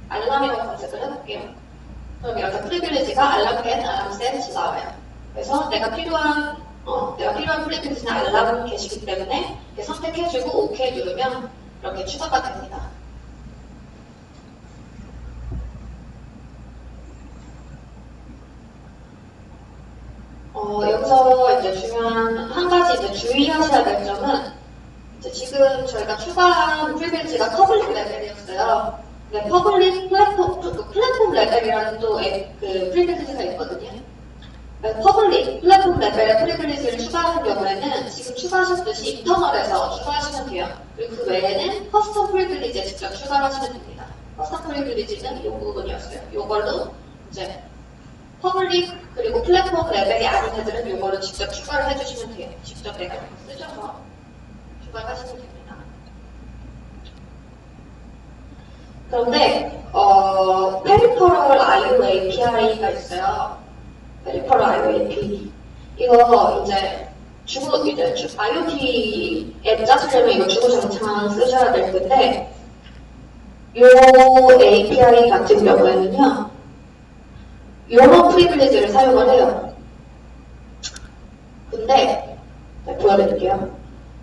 알람이라고 검색을 해볼게요. 그럼 이렇게 프리빌리지가 알람겟, 알람셋이 나와요. 그래서 내가 필요한 프리빌리지는 알람겟이기 때문에 이렇게 선택해주고 OK 누르면 이렇게 추가가 됩니다. 여기서 이제 중요한 한 가지 이제 주의하셔야 될 점은 이제 지금 저희가 추가한 프리빌리지가 퍼블릭 레벨이었어요. 네, 퍼블릭 플랫폼 레벨이라는 또 그 프리빌리지가 있거든요. 네, 퍼블릭 플랫폼 레벨의 프리빌리지를 추가하는 경우에는 지금 추가하셨듯이 인터널에서 추가하시면 돼요. 그리고 그 외에는 커스텀 프리빌리지에 직접 추가를 하시면 됩니다. 커스텀 프리빌리지는 이 부분이었어요. 이걸로 이제 퍼블릭 그리고 플랫폼 레벨이 아닌 애들은 이걸로 직접 추가를 해주시면 돼요. 직접 내가 쓰셔서 추가를 하시면 됩니다. 그런데 페리퍼럴 IO API가 있어요. 페리퍼럴 IO API. 이거 이제 IoT 앱 짜시려면 이거 주구장창 쓰셔야 될 텐데 이 API 같은 경우에는요. 여러 프리빌리지를 사용을 해요. 근데 보여드릴게요.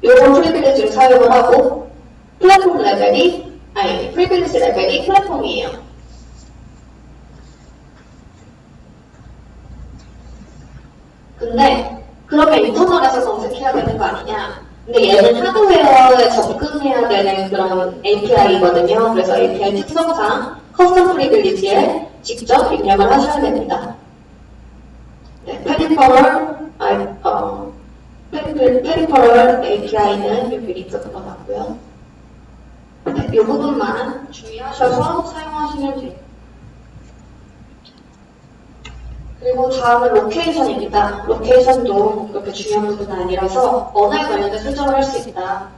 여러 프리빌리지를 사용을 하고 플랫폼 레벨이 프리빌리지 레벨이 플랫폼이에요. 근데 그러면 인터널에서 검색해야 되는 거 아니냐? 근데 얘는 하드웨어에 접근해야 되는 그런 API거든요. 그래서 API 특성상 커스텀 프리빌리지에 직접 입력을 하셔야 됩니다. 네, 페리퍼럴 API는 여기 링크 붙어놨고요. 네, 이 부분만 주의하셔서 사용하시면 돼요. 그리고 다음은 로케이션입니다. 로케이션도 그렇게 중요한 부분은 아니라서 언어에 관련된 설정을 할 수 있다.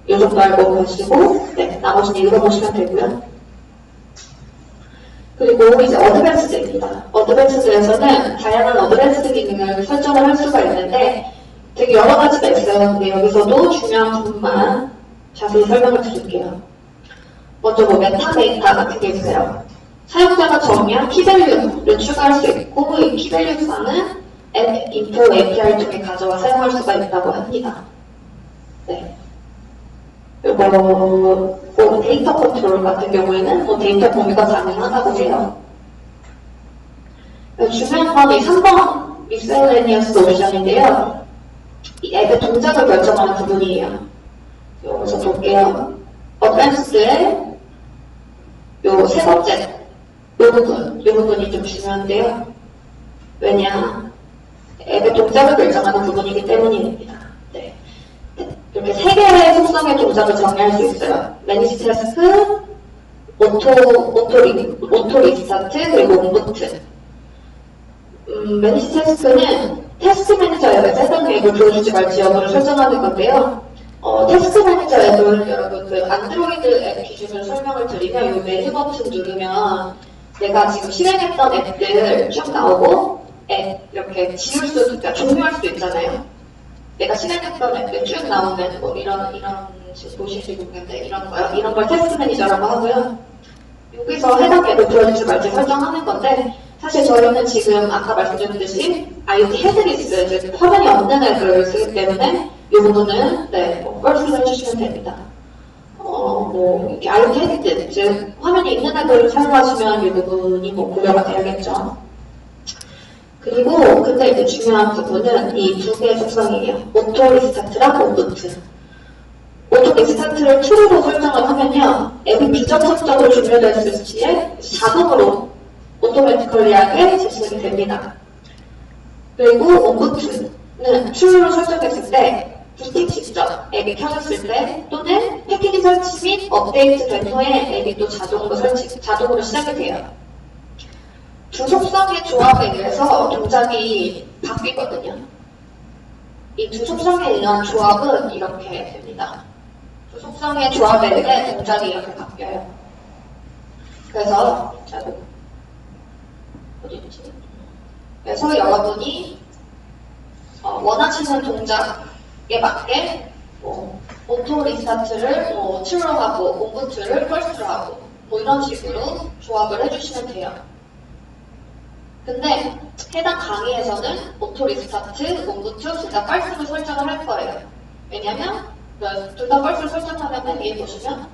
이 정도 알고 계시고, 네, 나머지는 읽어보시면 되고요. 그리고 이제 어드밴스드입니다. 어드밴스드에서는 다양한 어드밴스드 기능을 설정을 할 수가 있는데 되게 여러 가지가 있어요. 근데 여기서도 중요한 부분만 자세히 설명을 드릴게요. 먼저 뭐 메타데이터 같은 게 있어요. 사용자가 정의한 키밸류를 추가할 수 있고 이 키밸류상은 앱 인포 API 통해 가져와 사용할 수가 있다고 합니다. 네. 그리고 뭐 데이터 컨트롤 같은 경우에는 뭐 데이터 공유가 가능하다고 해요. 중요한 건 이 3번 미셀레니어스 옵션인데요. 이 앱의 동작을 결정하는 부분이에요. 여기서 볼게요. 어드밴스드의 요 세 번째 이 부분이 좀 중요한데요. 왜냐? 앱의 동작을 결정하는 부분이기 때문입니다. 네. 이렇게 세 개의 속성의 동작을 정의할 수 있어요. 매니지 태스크, 오토 리스타트, 그리고 온부트. 매니지 태스크는 태스크 매니저 앱에 세션 계획을 보여주지 말지 여부를 설정하는 건데요. 태스크 매니저 앱을 여러분 그 안드로이드 앱 기준으로 설명을 드리면 이 메뉴 버튼 누르면 내가 지금 실행했던 앱들 쭉 나오고 앱 이렇게 지울 수, 그러니까 종료할 수도 있잖아요. 내가 실행했던 앱들 쭉 나오면 뭐 이런 보실지 모르겠는데 이런 걸 테스트 매니저라고 하고요. 여기서 해당 앱을 보여주지 말지 설정하는 건데 사실 저희는 지금 아까 말씀드렸듯이 IoT 헤드리스, 즉 화면이 없는 앱을 쓰기 때문에 이 부분은 네, 뭐 뻘스를 해주시면 됩니다. 뭐 이렇게 IoT 헤드, 즉 화면이 있는 앱을 사용하시면 이 부분이 뭐 고려가 돼야겠죠. 그리고 근데 이제 중요한 부분은 이 두 개의 속성이에요. 오토 리스타트랑 온부트. 오토 리스타트를 true로 설정을 하면요, 앱이 비정상적으로 종료됐을 시에 자동으로 오토매티컬리하게 재생이 됩니다. 그리고 온부트는 true로 설정했을 때 부팅 직접 앱이 켜졌을 때 또는 패키지 설치 및 업데이트 된 후에 앱이 또 자동으로 시작이 돼요. 두 속성의 조합에 의해서 동작이 바뀌거든요. 이 두 속성에 의한 조합은 이렇게 됩니다. 두 속성의 조합에 의해 동작이 이렇게 바뀌어요. 그래서 그래서 여러분이 원하시는 동작에 맞게 오토 리스타트를 true로 하고 온부트를 false로 하고 뭐 이런 식으로 조합을 해주시면 돼요. 근데 해당 강의에서는 오토 리스타트, 온부트 둘 다 false로 설정을 할 거예요. 왜냐면 둘 다 false로 설정하면 위에 보시면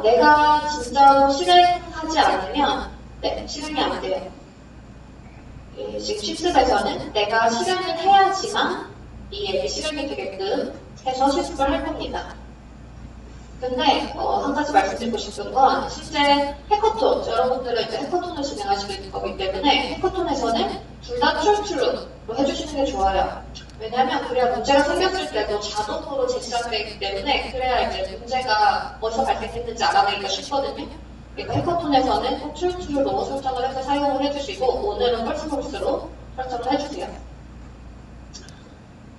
내가 진짜로 실행하지 않으면 실행이 안 돼요. 지금 실습에서는 내가 실행을 해야지만 이 앱이 실행이 되게끔 해서 실습을 할 겁니다. 근데 한 가지 말씀드리고 싶은 건 실제 해커톤, 여러분들은 이제 해커톤을 진행하시는 거기 때문에 해커톤에서는 둘 다 true로 해주시는 게 좋아요. 왜냐하면 그래야 문제가 생겼을 때도 자동으로 제시되기 때문에 그래야 이제 문제가 어디서 발생했는지 알아내기가 쉽거든요. 그러니까 해커톤에서는 꼭 true로 설정을 해서 사용을 해주시고 오늘은 false로 설정을 해주세요.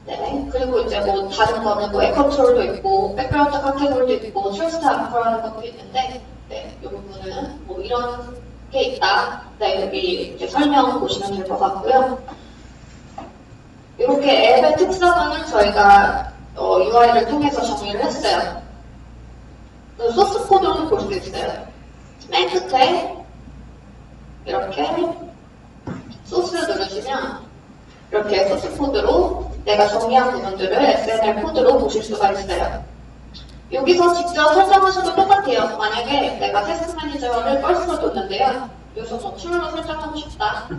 네, 그리고 이제 뭐 다른 거는 뭐 앱컨트롤도 있고 백그라운드 카테고리도 있고 트러스트 앙커라는 것도 있는데 이 부분은 뭐 이런 게 있다. 여기 이제 설명 보시면 될 것 같고요. 이렇게 앱의 특성은 저희가 UI를 통해서 정리를 했어요. 소스 코드로 볼 수 있어요. 맨 끝에 이렇게 소스 누르시면 이렇게 소스 코드로 내가 정리한 부분들을 XML 코드로 보실 수가 있어요. 여기서 직접 설정하셔도 똑같아요. 만약에 내가 테스트 매니저를 false로 뒀는데요. 여기서 뭐 true로 설정하고 싶다.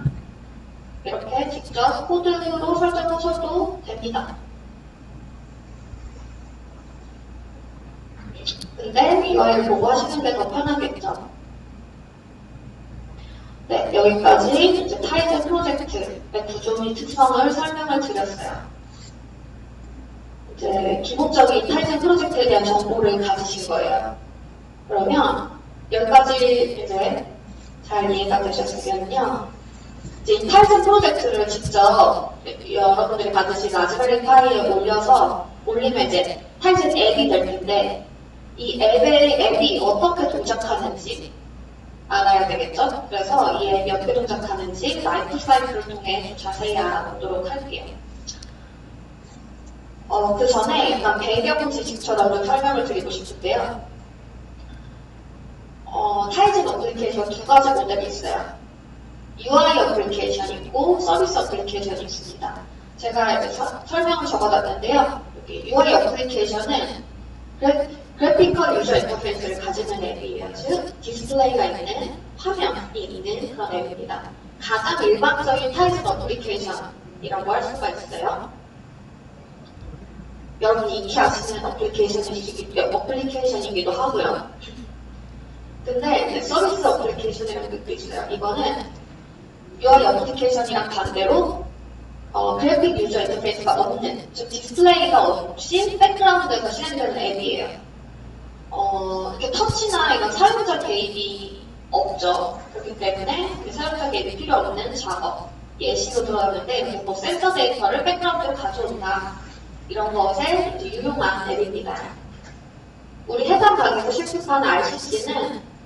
이렇게 직접 코드로 설정하셔도 됩니다. 근데 UI를 보고 하시는 게 더 편하겠죠. 네, 여기까지 이제 타이젠 프로젝트의 구조 및 특성을 설명을 드렸어요. 이제 기본적인 타이젠 프로젝트에 대한 정보를 가지신 거예요. 그러면 여기까지 이제 잘 이해가 되셨으면요. 이제 이 타이슨 프로젝트를 직접 여러분들이 받으신 라즈베리 파이에 올리면 이제 타이슨 앱이 될 텐데, 이 앱이 어떻게 동작하는지 알아야 되겠죠? 그래서 이 앱이 어떻게 동작하는지 라이프 사이클을 통해 좀 자세히 알아보도록 할게요. 그 전에 약간 배경 지식처럼 좀 설명을 드리고 싶은데요. 타이진 어플리케이션 두 가지 모델이 있어요. UI 어플리케이션이 있고 서비스 어플리케이션이 있습니다. 제가 이제 설명을 적어놨는데요. 여기 UI 어플리케이션은 그래피컬 유저 인터페이스를 가지는 앱이에요. 즉 디스플레이가 있는 화면이 있는 그런 앱입니다. 가장 일반적인 타이진 어플리케이션이라고 할 수가 있어요. 여러분이 익히 아시는 어플리케이션이기도 하고요. 근데 이제 서비스 어플리케이션이라는 것도 있어요. 이거는 UI 어플리케이션이랑 반대로 그래픽 유저 인터페이스가 없는, 즉 디스플레이가 없이 백그라운드에서 실행되는 앱이에요. 이렇게 터치나 이런 사용자 개입이 없죠. 그렇기 때문에 사용자 개입이 필요 없는 작업, 예시로 들어왔는데 뭐 센서 데이터를 백그라운드에 가져온다, 이런 것에 이제 유용한 앱입니다. 우리 해당 강의에서 실습하는 RCC는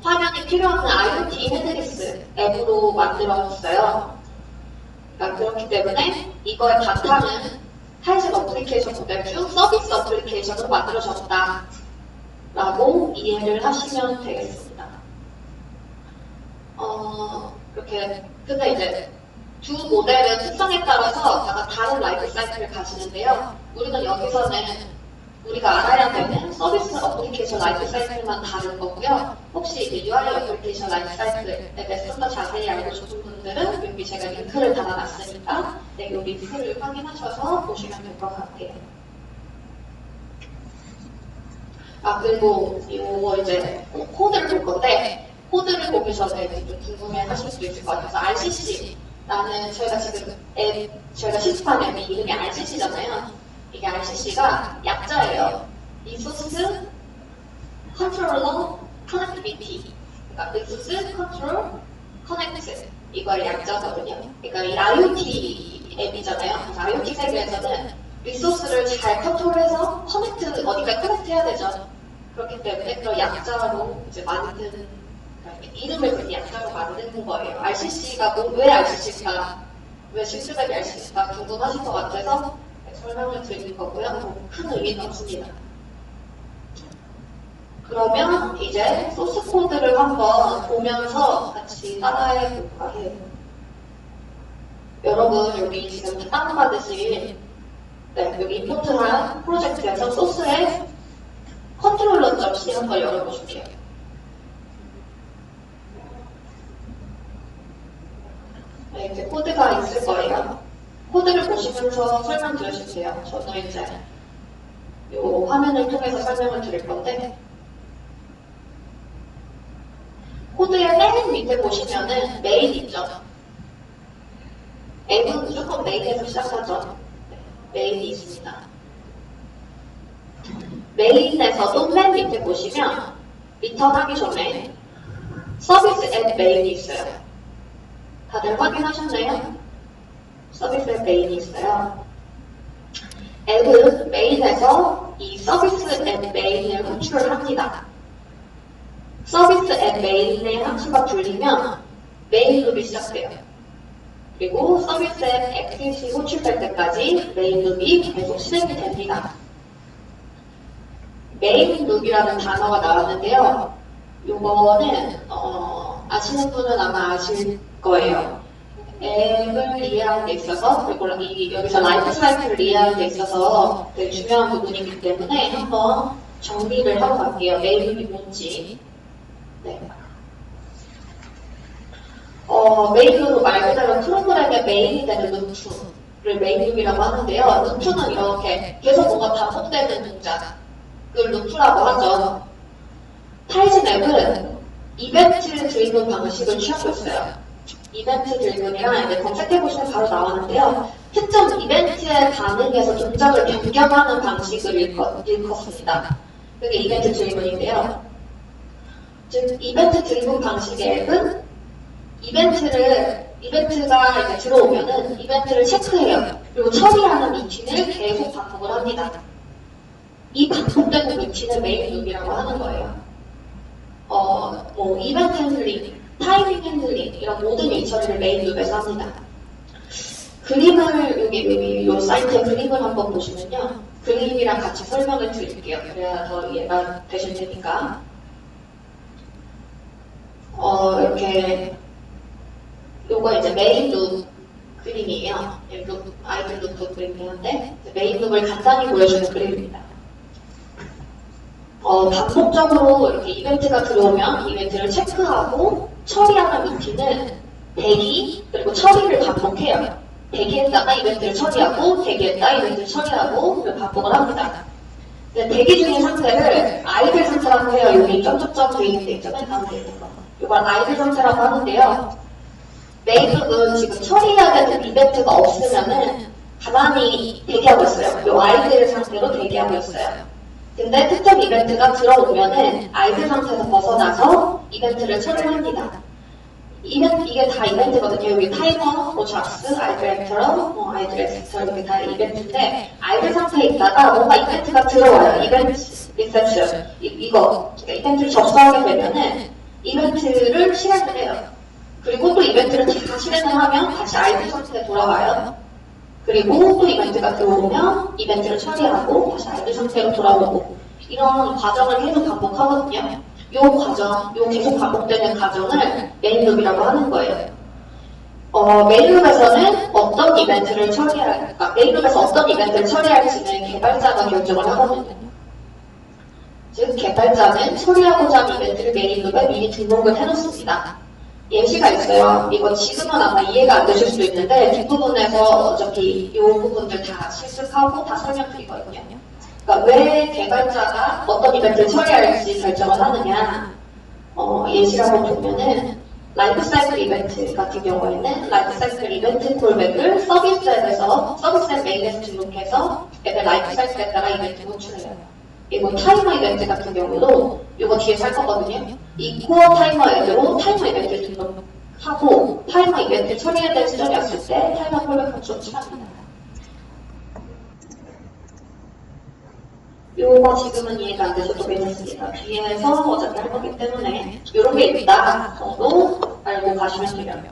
화면이 필요한 IoT 헤드리스 앱으로 만들어졌어요. 그러니까 그렇기 때문에 이거의 바탕은 타이진 어플리케이션 모델 중 서비스 어플리케이션으로 만들어졌다 라고 이해를 하시면 되겠습니다. 이렇게 근데 이제 두 모델은 특성에 따라서 다 다른 라이프 사이클을 가지는데요. 우리는 여기서는 우리가 알아야 되는 서비스 어플리케이션 라이프 사이클만 다른 거고요. 혹시 이제 UI 어플리케이션 라이프 사이클에 대해서 좀 더 자세히 알고 싶은 분들은 여기 제가 링크를 달아놨으니까 이 링크를 확인하셔서 보시면 될 것 같아요. 그리고 이거 이제 코드를 볼 건데, 코드를 보기 전에 좀 궁금해 하실 수도 있을 것 같아서 RCC라는 저희가 지금 저희가 실습한 앱이 이름이 RCC잖아요. 이게 RCC가 약자예요. Resource Controller Connectivity. 그러니까 Resource Control Connect. 이걸 약자거든요. 그러니까 이 IoT 앱이잖아요. 그래서 IoT 세계에서는 리소스를 잘 컨트롤해서 어디까지 커넥트해야 되죠. 그렇기 때문에 그런 약자로 이제 만든, 이름을 그렇게 약자로 만드는 거예요. RCC가 왜 RCC가, 왜 실습앱이 RCC가 궁금하실 것 같아서 설명을 드리는 거고요. 큰 의미는 없습니다. 그러면 이제 소스 코드를 한번 보면서 같이 따라해 볼까 해요. 여러분 여기 지금 다운받으신 여기 임포트한 프로젝트에서 소스의 컨트롤러.c 한번 열어보실게요. 이제 코드가 있을 거예요. 코드를 보시면서 설명 들으실게요. 저는 이제 이 화면을 통해서 설명을 드릴 건데, 코드의 맨 밑에 보시면은 메인 있죠. 앱은 무조건 메인에서 시작하죠. 메인이 있습니다. 메인에서도 맨 밑에 보시면 리턴하기 전에 서비스 앱 메인이 있어요. 다들 확인하셨나요? 서비스 앱 메인이 있어요. 앱은 메인에서 이 서비스 앱 메인을 호출을 합니다. 서비스 앱 메인의 함수가 불리면 메인 룹이 시작돼요. 그리고 서비스 앱 액티비티 호출될 때까지 메인 룹이 계속 실행이 됩니다. 메인 룹이라는 단어가 나왔는데요. 요거는 아시는 분은 아마 아실 거예요. 앱을 이해하는 데 있어서, 그리고 여기서 라이프 사이클을 이해하는 데 있어서 되게 중요한 부분이기 때문에 한번 정리를 하고 갈게요. 메인 룹이 뭔지. 네. 메인 룹 말 그대로 프로그램의 메인이 되는 루트를 메인 룹이라고 하는데요. 루트는 이렇게 계속 뭔가 반복되는 동작, 그걸 루트라고 하죠. 타이진 앱은 이벤트 드리븐 방식을 취하고 있어요. 이벤트 드리븐이랑 이제 검색해보시면 바로 나오는데요. 특정 이벤트에 반응해서 동작을 변경하는 방식을 일컫습니다. 그게 이벤트 드리븐인데요. 즉, 이벤트 드리븐 방식의 앱은 이벤트를 이벤트가 이제 들어오면은 이벤트를 체크해요. 그리고 처리하는 루틴을 계속 반복을 합니다. 이 반복되는 루틴을 메인 룹이라고 하는 거예요. 뭐 이벤트 핸들링, 타이밍 핸들링 이런 모든 일 처리를 메인 룹에서 합니다. 그림을 여기 요 사이트에 그림을 한번 보시면요. 그림이랑 같이 설명을 드릴게요. 그래야 더 이해가 되실 테니까. 이렇게 요거 이제 메인 룹 그림이에요. 룹, 아이들 룹도 그림이긴 한데 메인 룹을 간단히 보여주는 그림입니다. 반복적으로 이렇게 이벤트가 들어오면 이벤트를 체크하고 처리하는 루틴은 대기 그리고 처리를 반복해요. 대기했다가 이벤트를 처리하고 대기했다 이벤트를 처리하고 그리고 반복을 합니다. 대기 중인 상태를 아이들 상태라고 해요. 여기 점점점 되어 있는 데 있죠. 맨 가운데 있는 거. 이걸 아이들 상태라고 하는데요. 메인은 지금 처리해야 되는 이벤트가 없으면은 가만히 대기하고 있어요. 이 아이들 상태로 대기하고 있어요. 근데 특정 이벤트가 들어오면은 아이들 상태에서 벗어나서 이벤트를 처리합니다. 이게 다 이벤트거든요. 여기 타이머, 뭐 잡스, 아이들 액터럼, 뭐 아이들 엑스터 이렇게 다 이벤트인데 아이들 상태에 있다가 뭔가 이벤트가 들어와요. 이벤트 리셉션 이거 이벤트를 접수하게 되면은 이벤트를 실행을 해요. 그리고 또 이벤트를 다 실행을 하면 다시 아이들 상태에 돌아와요. 그리고 또 이벤트가 들어오면 이벤트를 처리하고 다시 아이들 상태로 돌아오고 이런 과정을 계속 반복하거든요. 요 과정, 요 계속 반복되는 과정을 메인 룹이라고 하는 거예요. 메인 룹에서는 어떤 이벤트를 처리할까? 메인 룹에서 어떤 이벤트를 처리할지는 개발자가 결정을 하거든요. 즉, 개발자는 처리하고자 하는 이벤트를 메인 룹에 미리 등록을 해놓습니다. 예시가 있어요. 이거 지금은 아마 이해가 안 되실 수도 있는데 뒷부분에서 어차피 이 부분들 다 실습하고 다 설명드리거든요. 그러니까 왜 개발자가 어떤 이벤트를 처리할지 결정을 하느냐. 예시를 한번 보면은 라이프 사이클 이벤트 같은 경우에는 라이프 사이클 이벤트 콜백을 서비스 앱에서 서비스 앱 메인에서 등록해서 앱의 라이프 사이클에다가 이벤트 호출해요. 그리고 타이머 이벤트 같은 경우도 이거 뒤에 살 거거든요. 이 코어 타이머 앱으로 타이머 이벤트를 등록하고 타이머 이벤트 처리해야 될 시점이 왔을 때 타이머 콜백 컨트롤 취합니다. 요거 지금은 이해가 안 되셔도 괜찮습니다. 뒤에서 어차피 할 거기 때문에 이런 게 있다 정도 알고 가시면 돼요.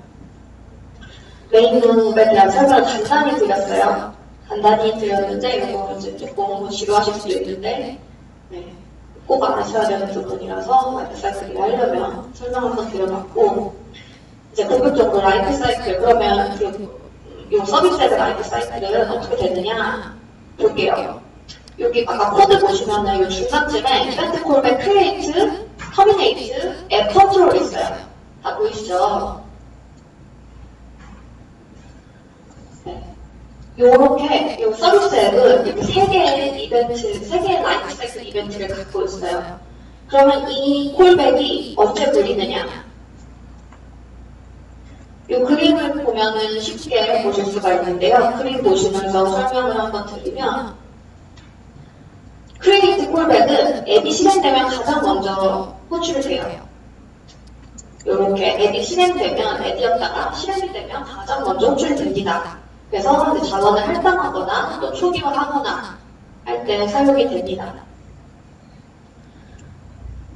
메인 룹에 대한 설명을 간단히 드렸어요. 간단히 드렸는데 이거 이제 조금 지루하실 수도 있는데 네, 꼭 아셔야 되는 부분이라서 라이프 사이클을 하려면 설명 한번 드려봤고 이제 본격적으로 라이프 사이클 그러면 요 서비스에서 라이프 사이클은 어떻게 되느냐 볼게요. 여기 아까 코드 보시면은 이 중간쯤에 이벤트 콜백 크리에이트, 터미네이트, 앱 컨트롤이 있어요. 다 보이시죠? 네. 요렇게 요 서비스 앱은 이렇게 세 개의 이벤트, 세 개의 라이프 사이클 이벤트를 갖고 있어요. 그러면 이 콜백이 언제 불리느냐? 이 그림을 보면은 쉽게 보실 수가 있는데요. 그림 보시면서 설명을 한번 드리면 크리에이트 콜백은 앱이 실행되면 가장 먼저 호출이 돼요. 이렇게 앱이 실행되면 앱이었다가 실행이 되면 가장 먼저 호출이 됩니다. 그래서 이제 자원을 할당하거나 또 초기화하거나 할 때 사용이 됩니다.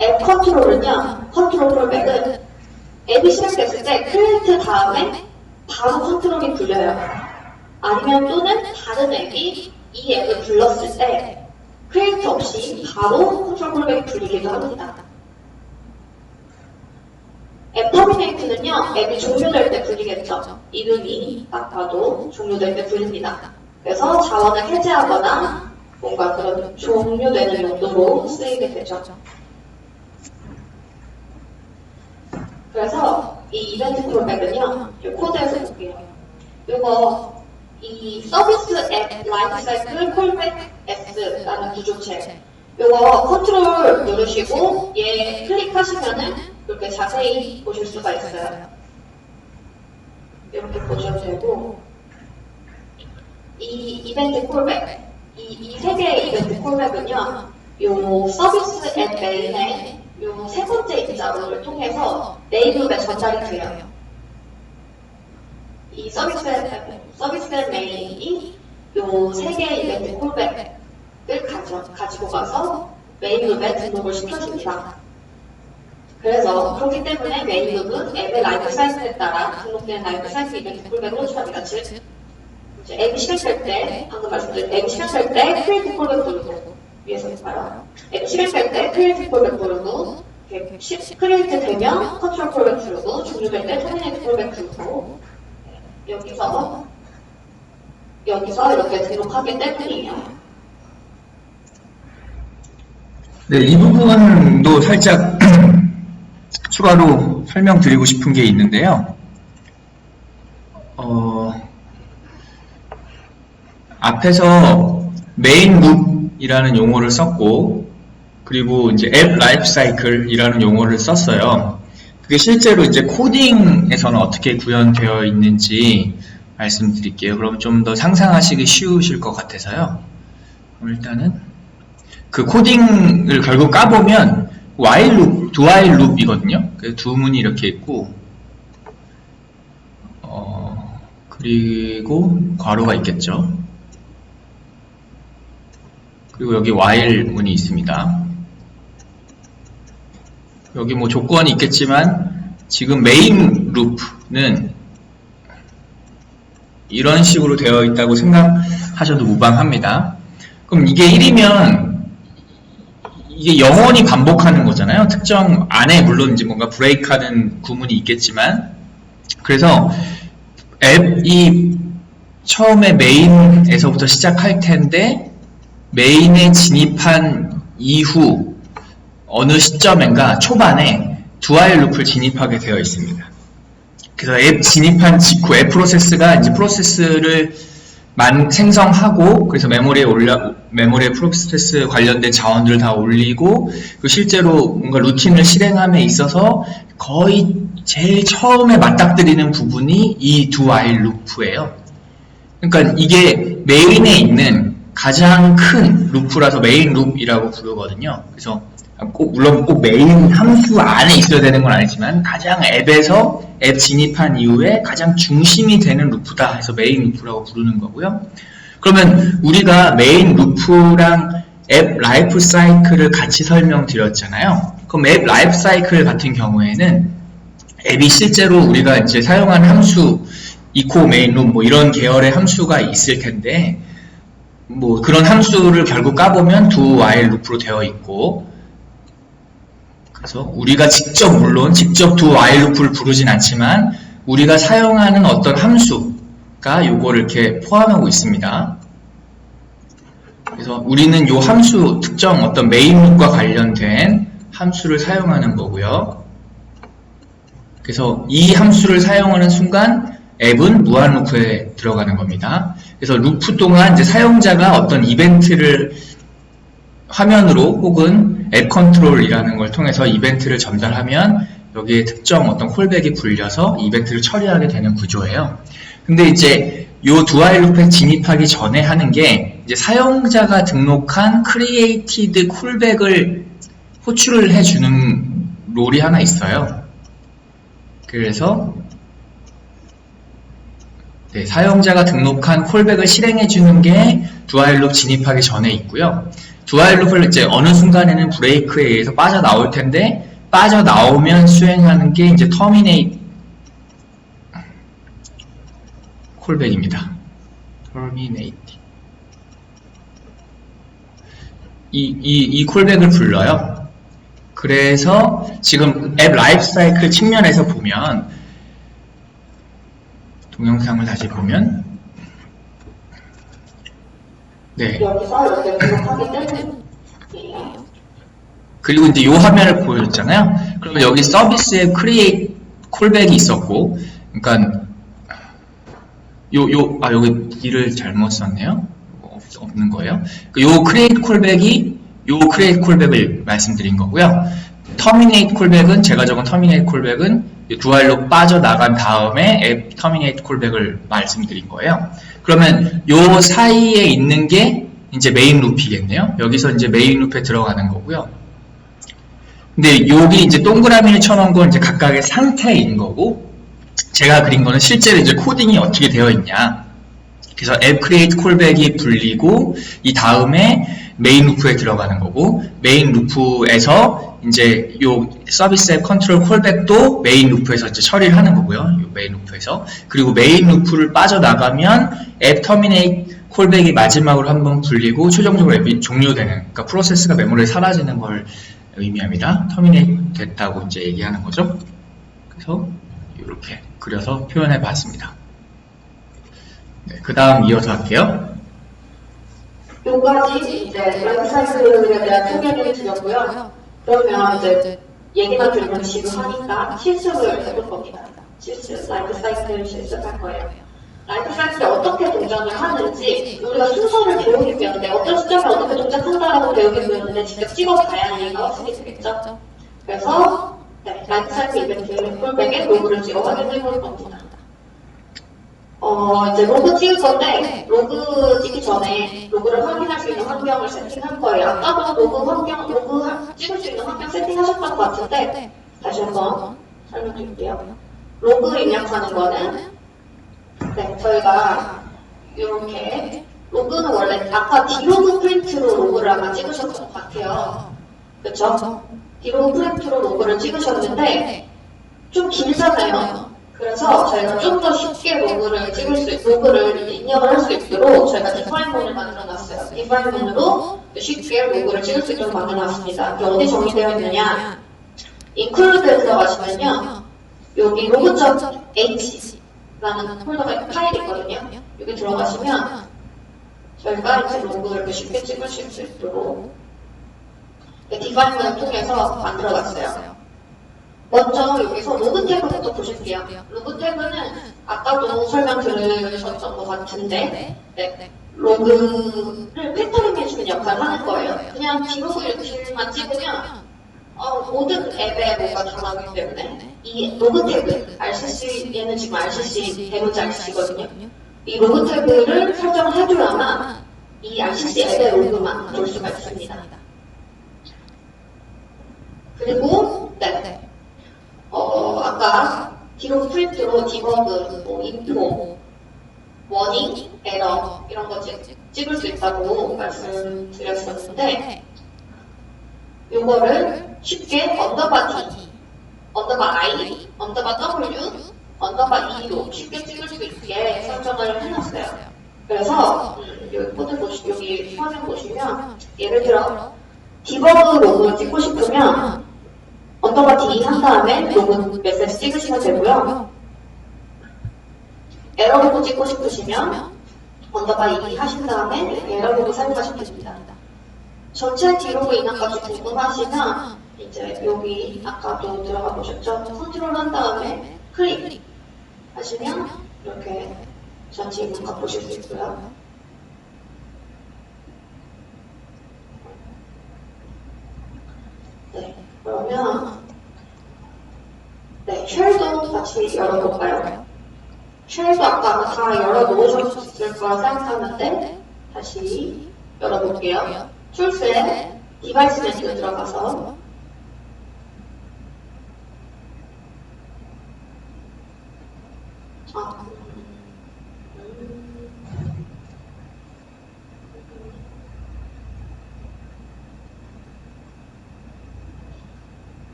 앱 컨트롤은요, 컨트롤 콜백은 앱이 실행됐을 때 크리에이트 다음에 바로 컨트롤이 불려요. 아니면 또는 다른 앱이 이 앱을 불렀을 때 크리에이트 없이 바로 컨트롤 콜백이 불리기도 합니다. 앱 터미네이트는요, 앱이 종료될 때 불리겠죠. 이름이 딱 봐도 종료될 때 불립니다. 그래서 자원을 해제하거나 뭔가 그런 종료되는 용도로 쓰이게 되죠. 그래서 이 이벤트 콜백은요, 이 코드에서 볼게요. 이거 이 서비스 앱 라이프 사이클 콜백 S라는 구조체. 이거 컨트롤 누르시고 얘 클릭하시면은 이렇게 자세히 보실 수가 있어요. 이렇게 보셔도 되고 이 이벤트 콜백 이 세 개의 이벤트 콜백은요 요 서비스 앱 메인에 요 세 번째 입장을 통해서 메인 룹에 전달이 돼요. 이 서비스된 메인이 요 세 개의 이벤트 콜백을 가지고 가서 메인 룹에 등록을 시켜줍니다. 그래서 그렇기 때문에 메인 룹은 앱의 라이프 사이클에 따라 등록된 라이프 사이클 이벤트 콜백을 호출합니다. 즉, 이제 앱이 실행될 때, 방금 말씀드린 앱이 실행될 때 크리에이트 콜백 부르고, 위에서 볼까요? 앱이 실행될 때 크리에이트 콜백 부르고, 크리에이트 되면 컨트롤 콜백 부르고, 종료될 때 터미네이트 콜백 부르고, 여기서 이렇게 등록하기 때문이에요. 네, 이 부분도 살짝 추가로 설명드리고 싶은 게 있는데요. 앞에서 메인 룹이라는 용어를 썼고, 그리고 이제 앱 라이프 사이클이라는 용어를 썼어요. 그게 실제로 이제 코딩에서는 어떻게 구현되어 있는지 말씀드릴게요. 그럼 좀 더 상상하시기 쉬우실 것 같아서요. 그럼 일단은 그 코딩을 결국 까보면 while loop, do while loop이거든요. 그 두 문이 이렇게 있고, 그리고 괄호가 있겠죠. 그리고 여기 while 문이 있습니다. 여기 뭐 조건이 있겠지만 지금 메인 루프는 이런 식으로 되어 있다고 생각하셔도 무방합니다. 그럼 이게 1이면 이게 영원히 반복하는 거잖아요. 특정 안에 물론 이제 뭔가 브레이크하는 구문이 있겠지만, 그래서 앱이 처음에 메인에서부터 시작할 텐데 메인에 진입한 이후 어느 시점인가 초반에 do while loop을 진입하게 되어 있습니다. 그래서 앱 진입한 직후 앱 프로세스가 이제 프로세스를 생성하고, 그래서 메모리에 프로세스 관련된 자원들을 다 올리고, 그 실제로 뭔가 루틴을 실행함에 있어서 거의 제일 처음에 맞닥뜨리는 부분이 이 do while loop예요. 그러니까 이게 메인에 있는 가장 큰 루프라서 메인 룹이라고 부르거든요. 그래서 물론 꼭 메인 함수 안에 있어야 되는 건 아니지만 가장 앱에서 앱 진입한 이후에 가장 중심이 되는 루프다 해서 메인 루프라고 부르는 거고요. 그러면 우리가 메인 루프랑 앱 라이프 사이클을 같이 설명드렸잖아요. 그럼 앱 라이프 사이클 같은 경우에는 앱이 실제로 우리가 이제 사용하는 함수 echo 메인 룹 뭐 이런 계열의 함수가 있을 텐데, 뭐 그런 함수를 결국 까보면 do while loop로 되어 있고, 그래서 우리가 물론 직접 do while loop를 부르진 않지만 우리가 사용하는 어떤 함수가 요거를 이렇게 포함하고 있습니다. 그래서 우리는 요 함수 특정 어떤 메인 룹과 관련된 함수를 사용하는 거고요. 그래서 이 함수를 사용하는 순간 앱은 무한 루프에 들어가는 겁니다. 그래서 루프 동안 이제 사용자가 어떤 이벤트를 화면으로 혹은 앱 컨트롤이라는 걸 통해서 이벤트를 전달하면 여기에 특정 어떤 콜백이 굴려서 이벤트를 처리하게 되는 구조예요. 근데 이제 요 do while loop에 진입하기 전에 하는 게 이제 사용자가 등록한 created 콜백을 호출을 해주는 롤이 하나 있어요. 그래서 사용자가 등록한 콜백을 실행해주는 게 do while loop 진입하기 전에 있고요. do while loop을 이제 어느 순간에는 브레이크에 의해서 빠져나올 텐데, 빠져나오면 수행하는 게 이제 terminate 콜백입니다. terminate. 이 콜백을 불러요. 그래서 지금 앱 라이프 사이클 측면에서 보면, 동영상을 다시 보면, 네. 여기서 이렇게 등록하기 때문이에요. 그리고 이제 요 화면을 보여줬잖아요. 그러면 여기 서비스에 create 콜백이 있었고, 그러니까 여기 B를 잘못 썼네요. 없는 거예요. 요 create 콜백이 요 create 콜백을 말씀드린 거고요. terminate 콜백은 제가 적은 terminate 콜백은 do while loop 빠져나간 다음에 앱 terminate 콜백을 말씀드린 거예요. 그러면 요 사이에 있는 게 이제 메인 룹이겠네요. 여기서 이제 메인 룹에 들어가는 거고요. 근데 여기 이제 동그라미를 쳐놓은 건 이제 각각의 상태인 거고, 제가 그린 거는 실제로 이제 코딩이 어떻게 되어 있냐. 그래서 앱 크리에이트 콜백이 불리고 이 다음에 메인 루프에 들어가는 거고, 메인 루프에서 이제 요 서비스 앱 컨트롤 콜백도 메인 루프에서 이제 처리를 하는 거고요. 요 메인 루프에서. 그리고 메인 루프를 빠져나가면 앱 터미네이트 콜백이 마지막으로 한번 불리고 최종적으로 앱이 종료되는, 그러니까 프로세스가 메모리에 사라지는 걸 의미합니다. 터미네이트 됐다고 이제 얘기하는 거죠. 그래서 이렇게 그려서 표현해 봤습니다. 네, 그 다음 이어서 할게요. 요까지 이제 라이프 사이클에 대한 소개를 드렸고요. 그러면 이제 얘기만 들으면 지금 하니까 실습을 해볼 겁니다. 실습, 라이프 사이클 실습할 거예요. 라이프 사이클에 어떻게 동작을 하는지 우리가 순서를 배우기 때문에 어떤 시점에 어떻게 동작한다라고 배우기 때문에 직접 찍어봐야 이해가 확실히 되겠죠? 그래서 네, 라이프 사이클 이벤트 콜백에 로그를 찍어 확인해 볼 겁니다. 이제 로그 찍을 건데, 로그 찍기 전에 로그를 확인할 수 있는 환경을 세팅할 거예요. 아까도 로그 찍을 수 있는 환경 세팅하셨던 것 같은데, 다시 한번 설명드릴게요. 로그 입력하는 거는, 네, 저희가 이렇게, 로그는 원래 아까 디로그 프린트로 로그를 아마 찍으셨던 것 같아요. 그쵸? 디로그 프린트로 로그를 찍으셨는데, 좀 길잖아요. 그래서 저희가 좀 더 쉽게 로그를 입력을 할 수 있도록 저희가 디파인문을 만들어놨어요. 디파인문으로 쉽게 로그를 찍을 수 있도록 만들어놨습니다. 이게 어디 정의되어 있느냐? include에 들어가시면요. 여기 로그.h라는 폴더가 파일이 있거든요. 여기 들어가시면 저희가 이제 로그를 이렇게 쉽게 찍을 수 있도록 디파인문을 통해서 만들어놨어요. 먼저 여기서 로그 태그부터 보실게요. 로그 태그는 아까도 설명 들으셨던 것 같은데, 네, 로그를 패터닝해주는 역할을 하는 거예요. 그냥 디로그 이렇게만 찍으면 모든 앱에 뭐가 들어가기 때문에 이 로그 태그, RCC, 얘는 지금 RCC, 대문자 RCC거든요. 이 로그 태그를 설정을 해줘야만 이 RCC 앱의 로그만 볼 수가 있습니다. 그리고 네. 아까 디로그 프린트로 디버그, 인포, 워닝, 에러 이런 거 찍을 수 있다고 말씀드렸었는데 요거를 쉽게 언더바 D, 언더바 I, 언더바 W, 언더바 E로 쉽게 찍을 수 있게 설정을 해놨어요. 그래서 여기 코드 여기 화면 보시면 예를 들어 디버그 로그를 찍고 싶으면 언더바 D 한 다음에 로그 메시지 찍으시면 되고요. 에러 로그 찍고 싶으시면 언더바 E 하신 다음에 에러 로그 사용하시면 됩니다. 전체 디로그 인원값이 궁금하시면 이제 여기 아까도 들어가 보셨죠? 컨트롤 한 다음에 클릭 하시면 이렇게 전체 인원값 보실 수 있고요. 네, 그러면 네, 쉘도 같이 열어볼까요? 쉘도 아까 다 열어놓으셨을 거라 생각하는데 다시 열어볼게요. 툴스에 디바이스 메뉴 들어가서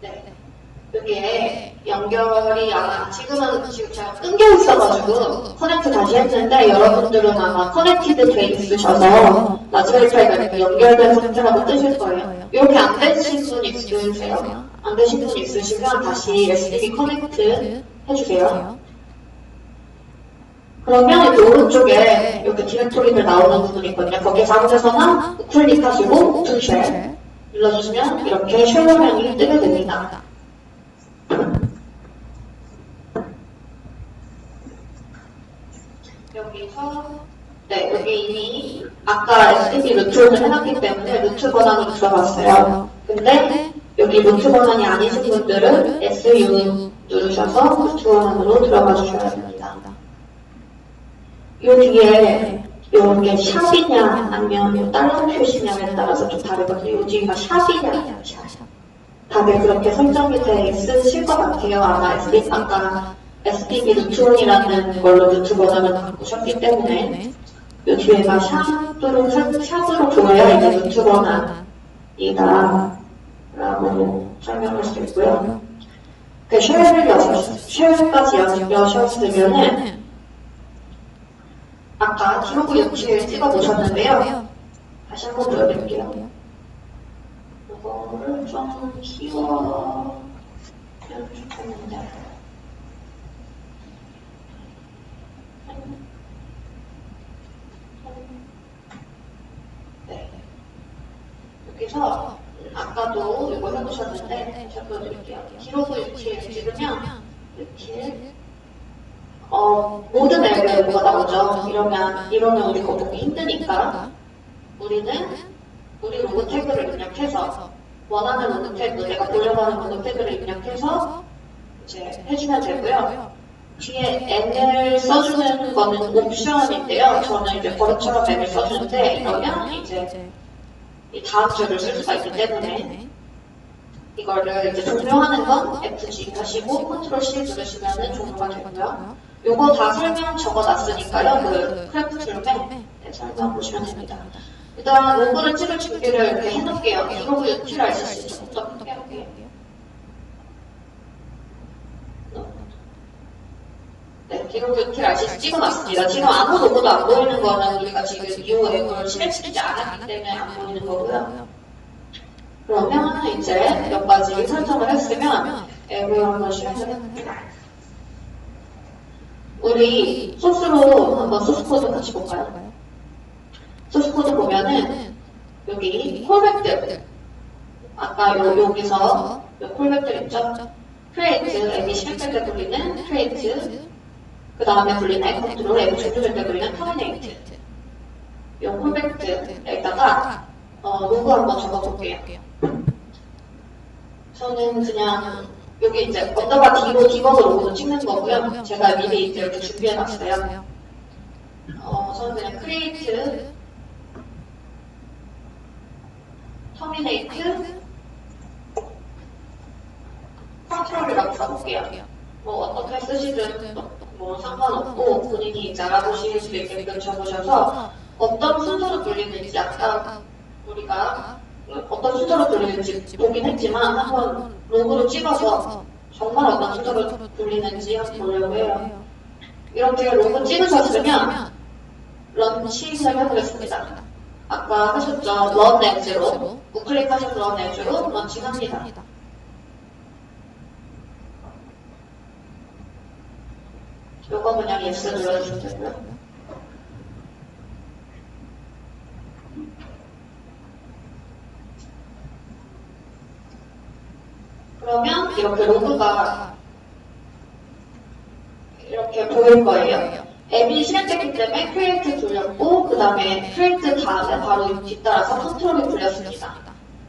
네. 이게 연결이 아마 지금 제가 끊겨 있어가지고 커넥트 다시 했는데 여러분들은 아마 커넥티드 돼 있으셔서 라즈베리 파이가 연결된 상태라고 뜨실 거예요. 이렇게 안 되신 분 있으세요? 안 되신 분 있으시면 다시 SDB 커넥트 해주세요. 그러면 이렇게 오른쪽에 이렇게 디렉토리들 나오는 부분이 있거든요. 거기에 아무데서나 클릭하시고 툴쉘 눌러주시면 이렇게 쉘 화면이 뜨게 됩니다. 여기서 네, 여기 이미 아까 SDB 루트를 해놨기 때문에 루트 권한으로 들어갔어요. 근데 여기 루트 권한이 아니신 분들은 SU 누르셔서 루트 권한으로 들어가 주셔야 됩니다. 요 뒤에 요게 샵이냐 아니면 달러 표시냐에 따라서 좀 다르거든요. 요 뒤가 샵이냐 샵. 다들 그렇게 설정이 돼 있으실 것 같아요. 아마 아까 SPB 루트온이라는 걸로 루트 버전을 바꾸셨기 때문에 이 뒤에가 샵으로 보여야 이제 루트 버전이다 라고 설명할 수 있고요. 쉘까지 여셨으면은 아까 기록부 유치를 찍어보셨는데요. 다시 한번 보여드릴게요. 이거를 좀 키워주면 좋겠는데. 네. 여기서 아까도 이거 해보셨는데 제가 보여드릴게요. 기록부 유치를 찍으면 이렇게 모든 앱에 뭐가 나오죠. 이러면 우리가 보기 힘드니까 우리 로고 태그를 입력해서 원하는 로고 태그, 내가 보려고 하는 로고 태그를 입력해서 이제 해주면 되고요. 뒤에 N을 써주는 거는 옵션인데요. 저는 이제 버릇처럼 N을 써주는데 이러면 이제 이 다음 줄을 쓸 수가 있기 때문에 이거를 이제 종료하는 건 F-G 하시고 컨트롤 C 누르시면 종료가 되고요. 요거 다 설명 적어놨으니까요. 그 크래프트룸에 설명 보시면 됩니다. 일단 로고를 찍을 준비를 이렇게 해놓을게요. 기록을 유치를 할 수 있을지 조금 더 크게 할게요. 네, 기록을 유치를 할 수 있을지 찍어놨습니다. 지금 아무 로고도 안 보이는 거는 우리가 지금 이 앱을 실행시키지 않았기 때문에 안 보이는 거고요. 그러면 이제 몇 가지 설정을 했으면 앱을 한번 실행해봅니다. 우리 소스로 한번 소스 코드 같이 볼까요? 소스 코드 보면은 여기 콜백들 아까 여기서 콜백들 있죠? create 앱이 실행될 때 돌리는 create 그 다음에 돌리는 컨트롤 앱이 종료될 때 돌리는 terminate 이 콜백들에다가 로고 한번 적어볼게요. 저는 그냥 여기 이제 언더바 D로 디버그 로고도 찍는 거고요. 제가 미리 이제 이렇게 준비해놨어요. 저는 그냥 create, terminate, 컨트롤이라고 써볼게요. 뭐 어떻게 쓰시든 뭐 상관없고 본인이 이제 알아보실 수 있게끔 적으셔서 어떤 순서로 돌리는지 아까 우리가 어떤 순서로 돌리는지 보긴 했지만 한번 로고로 찍어서 정말 어떤 순서로 돌리는지 한번 보려고 해요. 이렇게 로고 찍으셨으면 런치 시작해보겠습니다. 아까 하셨죠? 런 앱즈로 우클릭하셔서 런 앱즈로 런칭합니다. 요거 그냥 예스 눌러주시면 되고요. 그러면 이렇게 로고가 이렇게 보일 거예요. 앱이 실행됐기 때문에 create 돌렸고 그 다음에 create 다음에 바로 뒤따라서 컨트롤이 돌렸습니다.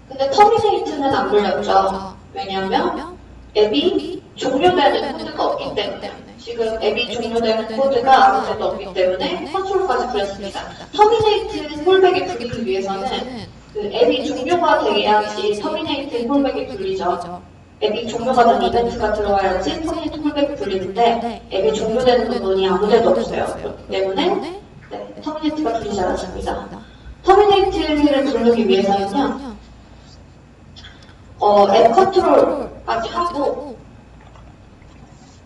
근데 terminate는 안 돌렸죠. 왜냐하면 앱이 종료되는 코드가 없기 때문에 지금 앱이 종료되는 코드가 아무것도 없기 때문에 컨트롤까지 돌렸습니다. terminate 콜백이 돌리기 위해서는 그 앱이 종료가 돼야지 terminate 콜백이 돌리죠. 앱이 종료가 된 이벤트가 들어와야지 터미네이트 콜백이 돌리는데 앱이 종료되는 부분이 아무데도 없어요. 그렇기 때문에 터미네이트가 돌리지 않았습니다. 터미네이트를 돌리기 위해서는요. 앱 컨트롤까지 하고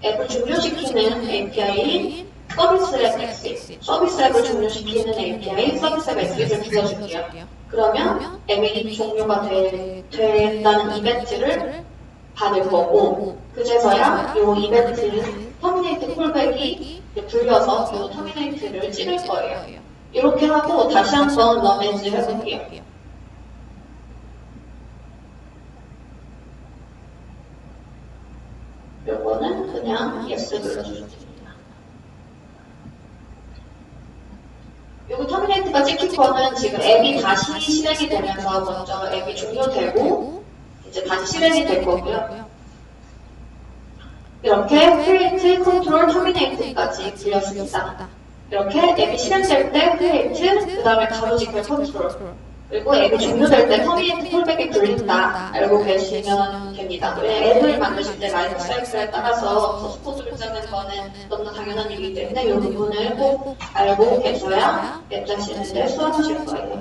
앱을 종료시키는 API인 서비스 앱 exit, 서비스 앱을 종료시키는 API 서비스 앱 exit을 불러줄게요. 그러면 앱이 종료가 된다는 이벤트를 받을 거고 그제서야 이 이벤트 터미네이트 콜백이 불려서 이 터미네이트를 찍을 거예요. 이렇게 하고 다시 한번 러맨즈 해볼게요. 요거는 그냥 yes 눌러주시면 됩니다. 요거 터미네이트가 찍힐 거는 지금 앱이 다시 실행이 되면서 먼저 앱이 종료되고 이제 다시 실행이 될 거고요. 이렇게 create, control, terminate까지 불렸습니다. 이렇게 앱이 실행될 때 create, 그 다음에 가로지글 control 그리고 앱이 종료될 때 터미네이트 콜백이 굴린다 알고 계시면 됩니다. 왜 앱을 만드실 때 라이프 사이클에 따라서 소스 코드를 짜는 거는 너무나 당연한 일이기 때문에 이 부분을 꼭 알고 계셔야 앱 짜시는데 수월하실 거예요.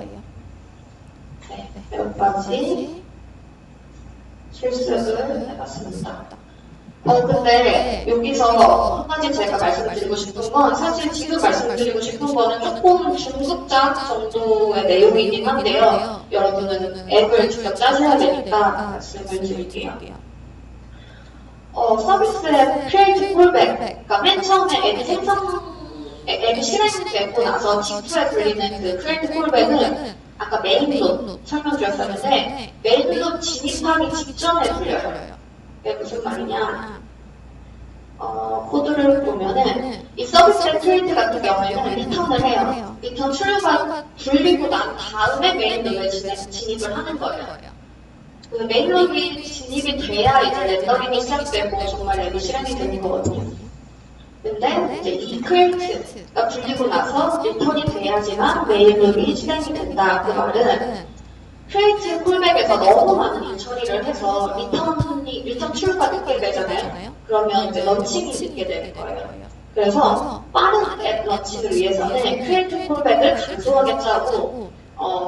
네, 몇 가지 실습을 해봤습니다. 근데 여기서 한 가지 제가 말씀드리고 싶은 건 사실 지금 말씀드리고 싶은 거는 조금 중급작 정도의 내용이긴 한데요. 여러분은 앱을 직접 짜셔야 되니까 말씀을 드릴게요. 서비스의 크리에이티브 콜백, 그러니까 맨 처음에 앱이 실행되고 나서 직후에 불리는 그 크리에이티브 콜백은 아까 메인롯 설명드렸었는데 메인롯 진입하기 직전에 불려요. 이게 무슨 말이냐? 코드를 보면은 이 서비스의 크리에이트 같은 경우에는 리턴을 해요. 리턴 출력가 불리고 난 다음에 메인롯에 진입을 하는 거예요. 그 메인롯이 진입이 돼야 이제 렌더링이 시작되고 정말 앱이 실행이 되는 거거든요. 근데 이제 이 크리에이트가 불리고 나서 리턴이 돼야지만 메인롯이 실행이 된다. 그 말은 크리에이티브 콜백에서 너무 많은 인처리를 해서 리턴 출루가 늦게 되잖아요. 그러면 이제 런칭이 늦게 되는 거예요. 그래서 빠른 앱 런칭을 위해서는 크리에이티브 콜백을 간소하게 짜고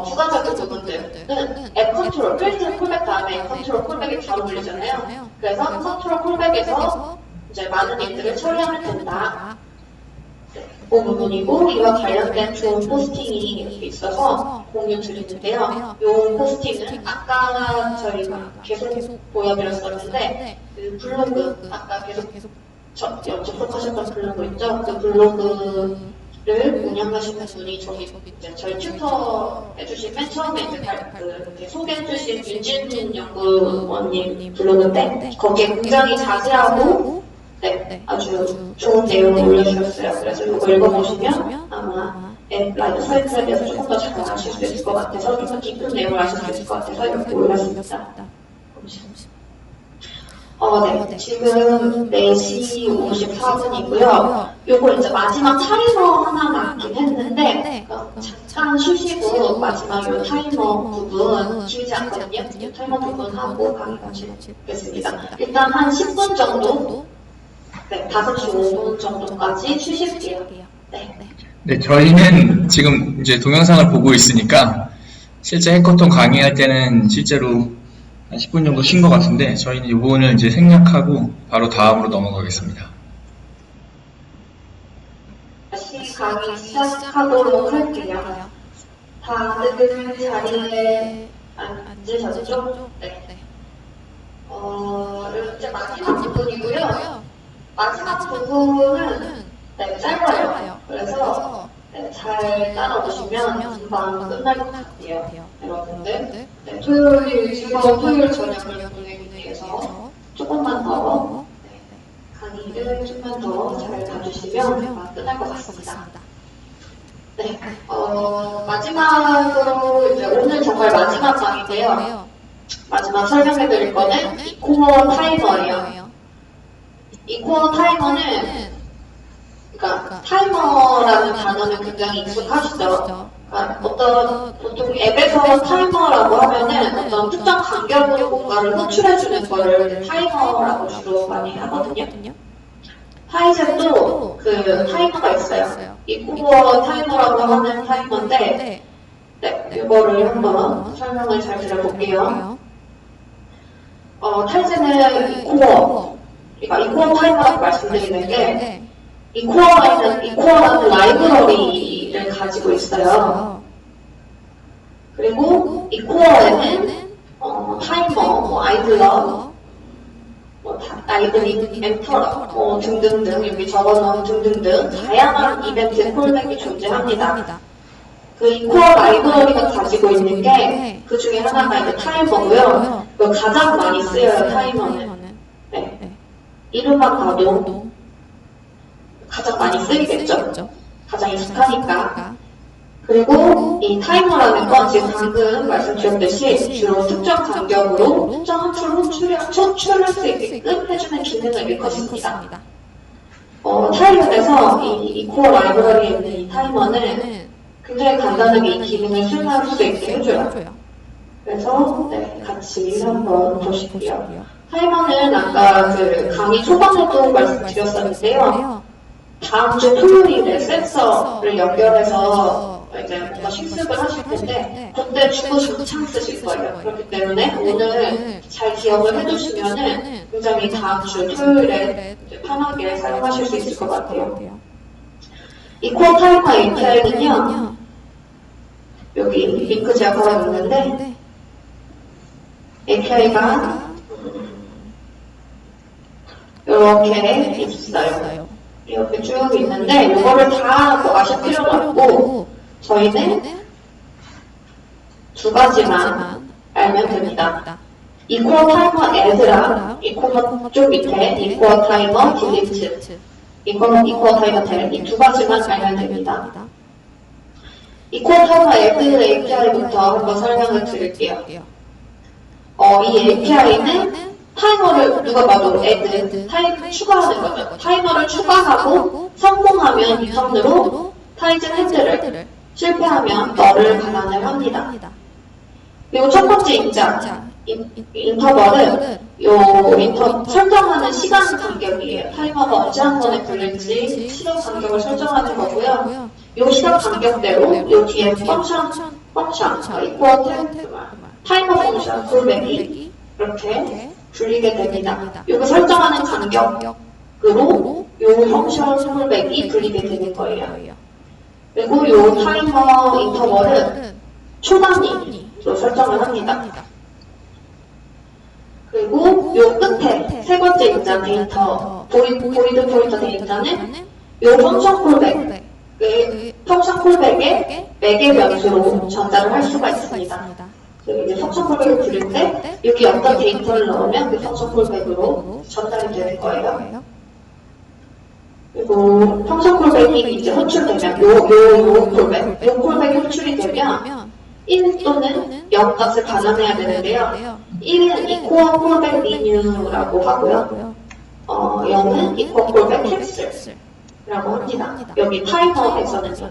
추가적인 부분들은 앱 컨트롤, 크리에이티브 콜백 다음에 앱 컨트롤 콜백이 바로 불리잖아요. 그래서 컨트롤 콜백에서 이제 많은 일들을 처리하면 된다. 그 부분이고 이와 관련된 좋은 포스팅이 있어서 공유 드리는데요. 이 포스팅은 아까 저희가 계속 보여드렸었는데 그 블로그 아까 계속 접속하셨던 블로그 있죠? 그 블로그를 운영하시는 분이 저희 튜터 해주신 맨 처음에 이제 소개해주신 윤진 연구원님 블로그인데 거기에 굉장히 자세하고 아주 좋은 내용을 올려주셨어요. 그래서 이거 읽어보시면 아마 앱 라이프 사이클에 대해서 조금 더 잘 아실 수 있을 것 같아서 좀 더 깊은 내용을 아실 수 있을 것 같아서 이렇게 올렸습니다. 네. 지금 4시 54분이고요. 요거 이제 마지막 타이머 하나 남긴 했는데 잠깐 쉬시고 마지막 요 타이머 부분 길지 않거든요. 타이머 부분 하고 강의 마치겠습니다. 일단 한 10분 정도 5시 5분 정도까지 쉬실게요. 네, 저희는 지금 이제 동영상을 보고 있으니까 실제 해커톤 강의할 때는 실제로 한 10분 정도 쉰 것 같은데 저희는 이 부분을 이제 생략하고 바로 다음으로 넘어가겠습니다. 다시 강의 시작하도록 할게요. 다들 자리에 앉으셨죠? 네. 이제 마지막 부분이고요. 마지막 부분은 짧아요. 그래서 잘 따라오시면 금방 끝날 것 같아요. 여러분들. 토요일, 즐거운 토요일 저녁을 보내기 위해서 조금만 더 강의를 조금만 더 잘 봐주시면 금방 끝날 것 같습니다. 네. 마지막으로 이제 오늘 정말 마지막 강의인데요. 마지막 설명해 드릴 거는 이코어 타이머예요. 이코어 타이머는 그러니까 타이머라는 단어는 굉장히 익숙하시죠? 그러니까 보통 앱에서 타이머라고 하면은 어떤 특정 간격으로 뭔가를 호출해주는 거를 타이머라고 주로 많이 하거든요. 타이젠도 그 타이머가 있어요. 이코어 타이머라고 하는 타이머인데, 이거를 한번 설명을 잘 드려볼게요. 타이젠은 이코어, 그러니까 이코어 타이머라고 말씀드리는 게 이코어라는 라이브러리를 가지고 있어요. 그리고 이코어에는 타이머, 아이들러, 아이들링, 엔터러, 등등등 여기 적어놓은 등등등 다양한 이벤트 콜백이 존재합니다. 그 이코어 라이브러리가 가지고 있는 게 그 중에 하나가 이제 타이머고요. 가장 많이 쓰여요, 타이머는. 이름만 봐도 가장 많이 쓰이겠죠? 가장 익숙하니까. 그리고 이 타이머라는 건 지금 방금 말씀드렸듯이 주로 특정 간격으로 특정한 호출할 수 있게끔 해주는 기능을 일컫습니다. 타일럿에서 이 코어 라이브러리에 있는 이 타이머는 굉장히 간단하게 이 기능을 수행할 수 있게 해줘요. 그래서 같이 한번 보실게요. 타이머는 아까 그 강의 초반에도 말씀드렸었는데요. 다음 주 토요일에 센서를 연결해서 이제 뭔가 실습을 하실 텐데 그때 주고 창 쓰실 거예요. 그렇기 때문에 오늘 잘 기억을 해두시면은 굉장히 다음 주 토요일에 편하게 사용하실 수 있을 것 같아요. 이 코어 타이머 API는요, 여기 링크 제가 걸어놓는데 API가 이렇게 있어요. 이렇게 쭉 있는데 이거를 다 뭐 아실 필요는 없고 저희는 두 가지만 알면 됩니다. 이코어 타이머 add랑 이코어 쪽 밑에 이코어 타이머 delete, 이코어 타이머 tel 이 두 가지만 알면 됩니다. 이코어 타이머 add API부터 한번 설명을 드릴게요. 이 API는 타이머를 누가 봐도 add, 타이머 추가하는 거죠. 타이머를 추가하고 성공하면 이 턴으로 타이즌 핸드를 실패하면 너를 반환을 합니다. 그리고 첫 번째 입장, 인터벌은 설정하는 시간 간격이에요. 타이머가 언제 한 번에 굴릴지 시간 간격을 설정하는 거고요. 이 시간 간격대로 이 뒤에 펑션, 이코어 타이머 펑션, 콜백이 이렇게 굴리게 됩니다. 이거 설정하는 간격으로 이 펑션 콜백이 굴리게 되는 거예요. 그리고 이 타이머 인터벌은 초 단위로 설정을 합니다. 그리고 이 끝에 세 번째 입장 데이터, 보이드 포인터 데이터는 이 펑션 콜백, 펑션 콜백의 매개 변수로 전달을 할 수가 있습니다. 이제 펑션 콜백을 부를 때 여기 어떤 데이터를 넣으면 그 펑션 콜백으로 전달이 되는 거예요. 그리고 펑션 콜백이 이제 호출되면 요 콜백이 호출이 되면 1 또는 0 값을 반환해야 되는데요. 1은 이코어 콜백 리뉴라고 하고요. 0은 이코어 콜백 캔슬이라고 합니다. 여기 타이머에서는요.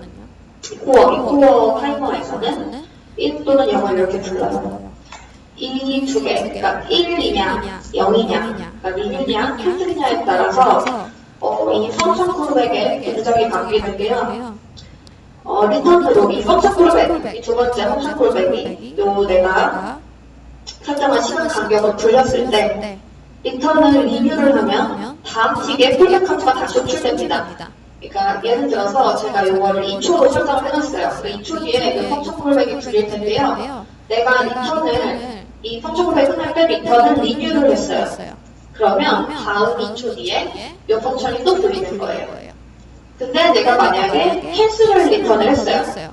이코어 타이머에서는 1 또는 0을 이렇게 불러요. 이 두 개, 그러니까 1이냐, 0이냐, 그러니까 리뉴냐, 캔슬이냐에 따라서 이 펑션 콜백의 굉장히 바뀌는데요. 리턴으로 이 펑션 콜백, 이 두 번째 펑션 콜백이 내가 설정한 시간 간격을 불렸을 때 리턴을 리뉴를 하면 다음 틱에 콜백 카드가 다시 호출됩니다. 그러니까 예를 들어서 제가 이거를 2초로 설정을 해놨어요. 그 2초 뒤에 그 펑션 콜백이 불릴 텐데요. 내가 리턴을 이 펑션 콜백 끝날 때 리턴을 리뉴를 했어요. 그러면 다음 2초 뒤에 이 펑션이 또 불리는 거예요. 근데 내가 만약에 캔슬을 리턴을 했어요.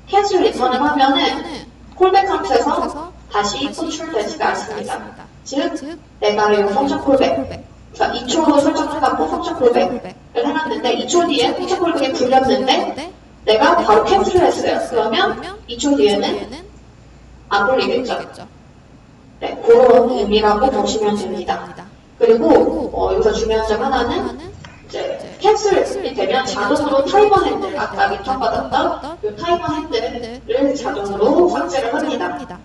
캔슬 리턴을 하면은 콜백 카운트에서 다시 호출되지가 않습니다. 즉, 내가 이 펑션 콜백, 2초로 설정해갖고 펑션 콜백을 해놨는데 2초 뒤에 펑션 콜백이 불렸는데 내가 바로 캔슬을 했어요. 그러면 2초 뒤에는 안 불리겠죠. 네, 그런 의미라고 보시면 됩니다. 그리고 여기서 중요한 점 하나는 이제 캔슬이 되면 자동으로 타이머 핸들, 아까 리턴 받았던 이 타이머 핸들을 자동으로 삭제를 합니다.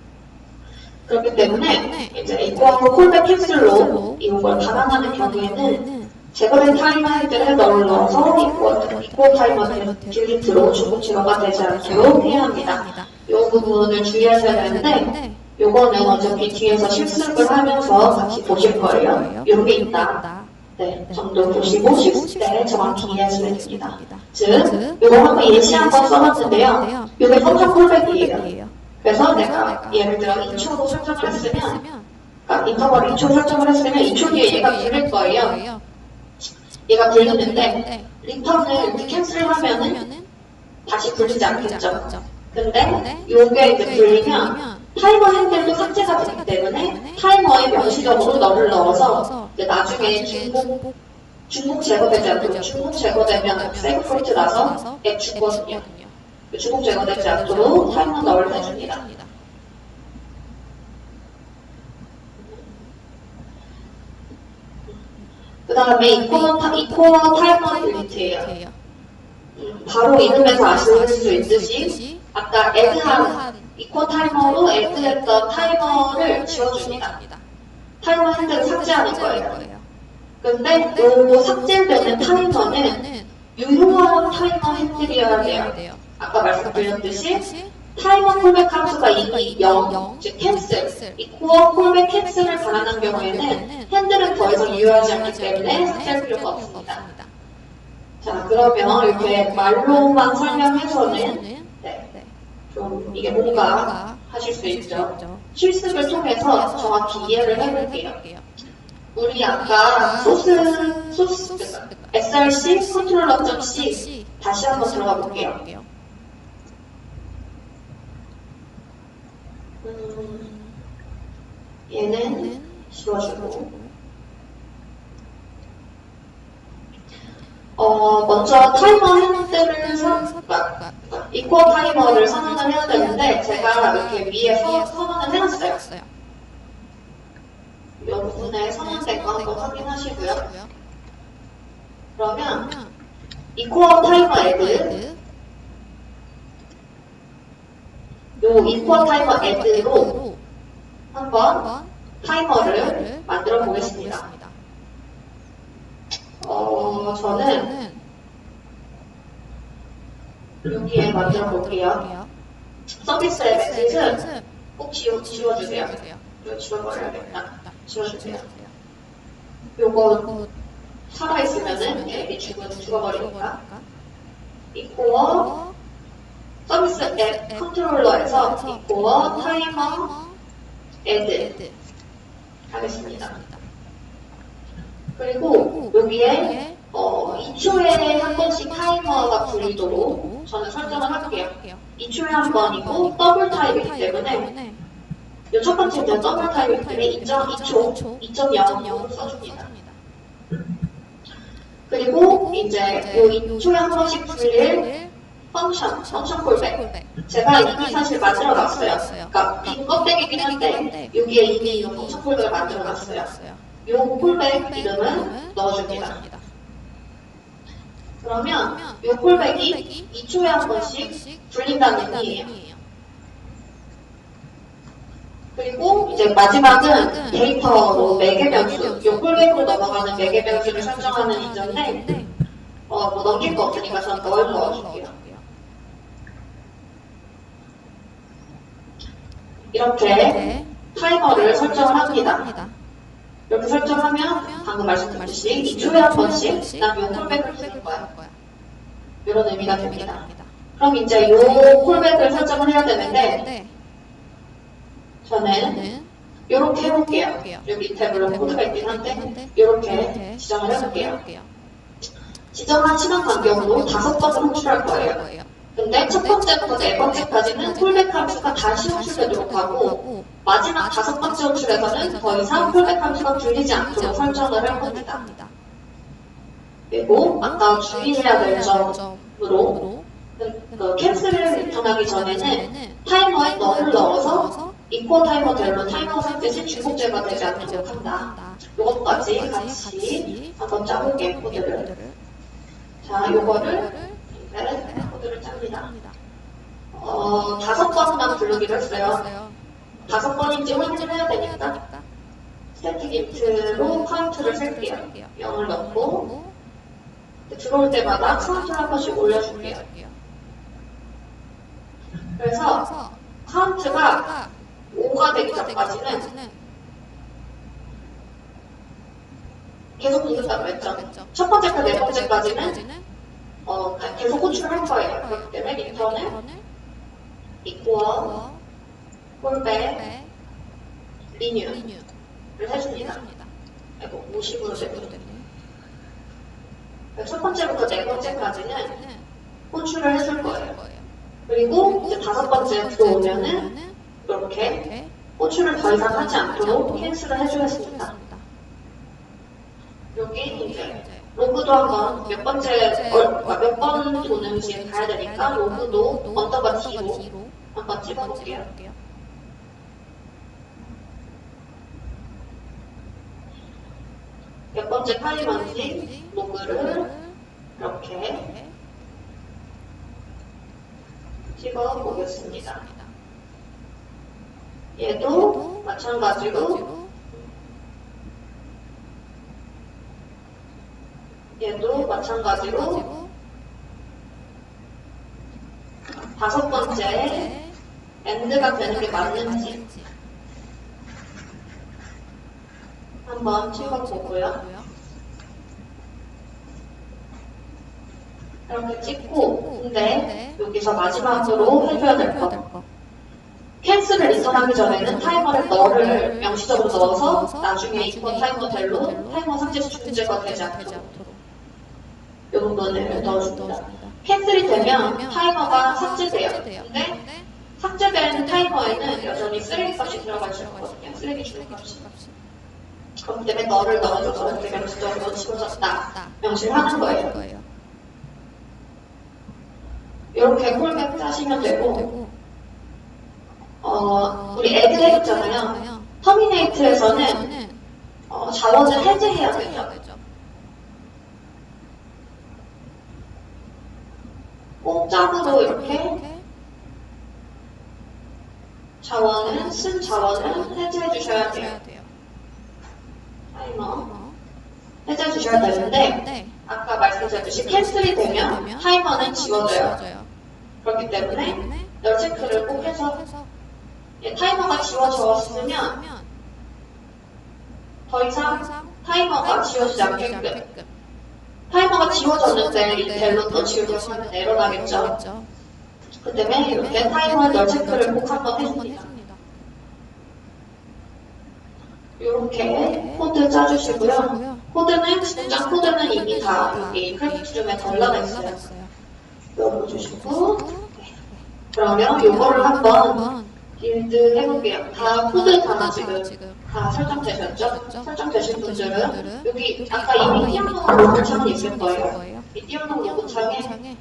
그렇기 때문에 이제 이코어 콜백 캔슬로 이걸 반환하는 경우에는 제거된 타이머 핸들에 넣어서 이코어 타이머 딜리트로 중복 제거가 되지 않도록 해야 합니다. 이 부분을 주의하셔야 되는데 요거는 어차피 뒤에서 실습을 하면서 같이 보실 거예요. 이런 게 있다. 네, 정도 보시고 실습 때 정확히 이해하시면 됩니다. 즉, 요거 한번 예시 한번 써봤는데요. 요게 펑션 콜백이에요. 그래서 내가 예를 들어 2초로 설정을 했으면, 그러니까 인터벌 2초 설정을 했으면 2초 뒤에 얘가 불릴 거예요. 얘가 불리는데 리턴을 캔슬을 하면은 다시 불리지 않겠죠. 근데 요게 이제 불리면 타이머 핸들도 삭제가 되기 때문에 타이머에 명시적으로 너를 넣어서 이제 나중에 중복 제거되지 않도록, 중복 제거되면 세이브 포인트 나서 앱 죽거든요. 중복 제거되지 않도록 타이머 너를 해줍니다. 그 다음에 이코어 타이머 딜리트예요. 바로 이름에서 아실 수 있듯이 아까 add한 이퀄 타이머로 add했던 타이머를 지워줍니다. 타이머 핸들을 삭제하는 거예요. 근데 요 삭제되는 타이머는 유효한 타이머 핸들이어야 돼요. 아까 말씀드렸듯이 타이머 콜백 함수가 이미 0, 즉 캔슬, 이코어 콜백 캔슬을 바라는 경우에는 핸들은 더 이상 유효하지 않기 때문에 삭제할 필요가 없습니다. 자, 그러면 이렇게 말로만 설명해서는 좀 이게 뭔가 하실 수 있죠. 실습을 통해서 정확히 이해를 해볼게요. 우리 아까 src 컨트롤러.c 다시 한번 들어가 볼게요. 얘는 지워주고 먼저 타이머 핸들을 이퀄 타이머를 선언을 해야 되는데 제가 이렇게 위에 선언을 해놨어요. 이 부분에 선언된 거 한번 확인하시고요. 그러면 이퀄 타이머 애드 요 이퀄 타이머 애드로 한번 타이머를 만들어 보겠습니다. 저는 여기에 만들어 볼게요. 서비스 앱에는 꼭 지워주세요. 이거 지워버려야겠다. 지워주세요. 요거 살아있으면은 앱이 죽어버리니까. 이코어 서비스 앱 컨트롤러에서 이코어 타이머 애드 하겠습니다. 그리고 여기에 2초에 한 번씩 타이머가 불리도록 저는 설정을 할게요. 2초에 한 번이고 더블 타입이기 때문에 이 첫 번째 이제 더블 타입이기 때문에 2.2초, 2.0으로 써줍니다. 그리고 이제 이 2초에 한 번씩 불릴 펑션 콜백. 제가 이미 사실 만들어 놨어요. 그러니까 빈 껍데기긴 한데 여기에 이미 이 펑션 콜백을 만들어 놨어요. 이 콜백 이름은 넣어줍니다. 그러면 이 콜백이 2초에 한 번씩 불린다는 의미예요. 그리고 이제 마지막은 데이터로 매개 변수, 이 콜백으로 넘어가는 매개 변수를 설정하는 인자인데 뭐 넘길 거 없으니까 저는 넣어줄게요. 이렇게 타이머를 설정을 합니다. 이렇게 설정하면 방금 말씀드렸듯이 2초에 한 번씩 난 요 콜백을 쓰는 거야. 이런 의미가 됩니다. 그럼 이제 요 콜백을 설정을 해야 되는데 저는 이렇게 해볼게요. 여기 밑에 물론 코드가 있긴 한데 이렇게 지정을 해볼게요. 지정한 시간 간격으로 5번을 호출할 거예요. 근데 첫 번째부터 네 번째까지는 콜백 함수가 다시 호출되도록 하고 마지막 5번째 호출에서는 더 이상 콜백 함수가 불리지 않도록 설정을 할 겁니다. 그리고 아까 주의해야 될 점으로 캔슬을 리턴하기 전에는 타이머에 널을 넣어서 이퀄 타이머대로 타이머 설정이 중복제가 되지 않도록 한다. 이것까지 같이 한번 짜볼게요, 코드를. 자, 요거를 코드를 짭니다. 5번만 부르기로 했어요. 5번인지 확인을 해야 되니까 스태틱 인트로 카운트를 셀게요. 0을 넣고 들어올 때마다 카운트를 한 번씩 올려줄게요. 그래서 카운트가 5가 되기 전까지는 계속 누른다고 했죠. 첫 번째부터 네 번째까지는 계속 호출을 할 거예요. 그렇기 때문에 리턴은 이퀄 콜백 리뉴를 해줍니다. 이거 50으로 되거든요. 첫 번째부터 네 번째까지는 호출을 해줄 거예요. 그리고 이제 5번째 들어오면은 이렇게 호출을 더 이상 하지 않도록 캔슬을 해주겠습니다. 여기 이제 로그도 한번 몇 번 도는지 가야 되니까 로그도 언더바 D로 한번 찍어볼게요. 몇 번째 타이머인지 로그를 이렇게 찍어보겠습니다. 얘도 마찬가지로 다섯 번째 AND가 되는 게 맞는지 한번 찍어보고요. 이렇게 찍고, 근데 여기서 마지막으로 해줘야 될 거. 캔슬을 리턴하기 전에는 타이머를 너를 명시적으로 넣어서 나중에 이번 타이머대로 타이머 삭제 중재가 되지 않도록 이 부분을 넣어줍니다. 캔슬이 되면 타이머가 삭제돼요. 근데 삭제된 타이머에는 여전히 쓰레기 값이 들어갈 수 있거든요. 쓰레기 주는 값이. 그렇기 때문에 너를 넣어줘서 이렇게 명시적으로 집어넣었다 명시를 하는 거예요. 이렇게 콜백 짜시면 되고, 우리 애드 했잖아요. 터미네이트에서는 자원을 해제해야 되죠. 꼼짝으로 이렇게 쓴 자원을 해제해 주셔야 돼요. 타이머 해제해 주셔야 되는데, 아까 말씀드렸듯이 캔슬이 되면 타이머는 지워져요. 그렇기 때문에 열 체크를 꼭 해서 타이머가 지워졌으면 더 이상 타이머가 지워지지 않게끔, 타이머가 지워졌는데 이 델로 또 지우려고 하면 에러 나겠죠. 그 때문에 이렇게 타이머 열 체크를 꼭 한번 해줍니다. 이렇게 코드 짜주시고요. 코드는 진짜 코드는 이미 다 여기 크래프트룸에 걸러가 있어요. 열어주시고, 그러면 이거를 한번 빌드 해볼게요. 다 코드 다 지금 다 설정되셨죠? 설정되신 분들은 여기 아까 이미 띄워놓은 로그 창이 있을 거예요. 이 띄워놓은 로그 창에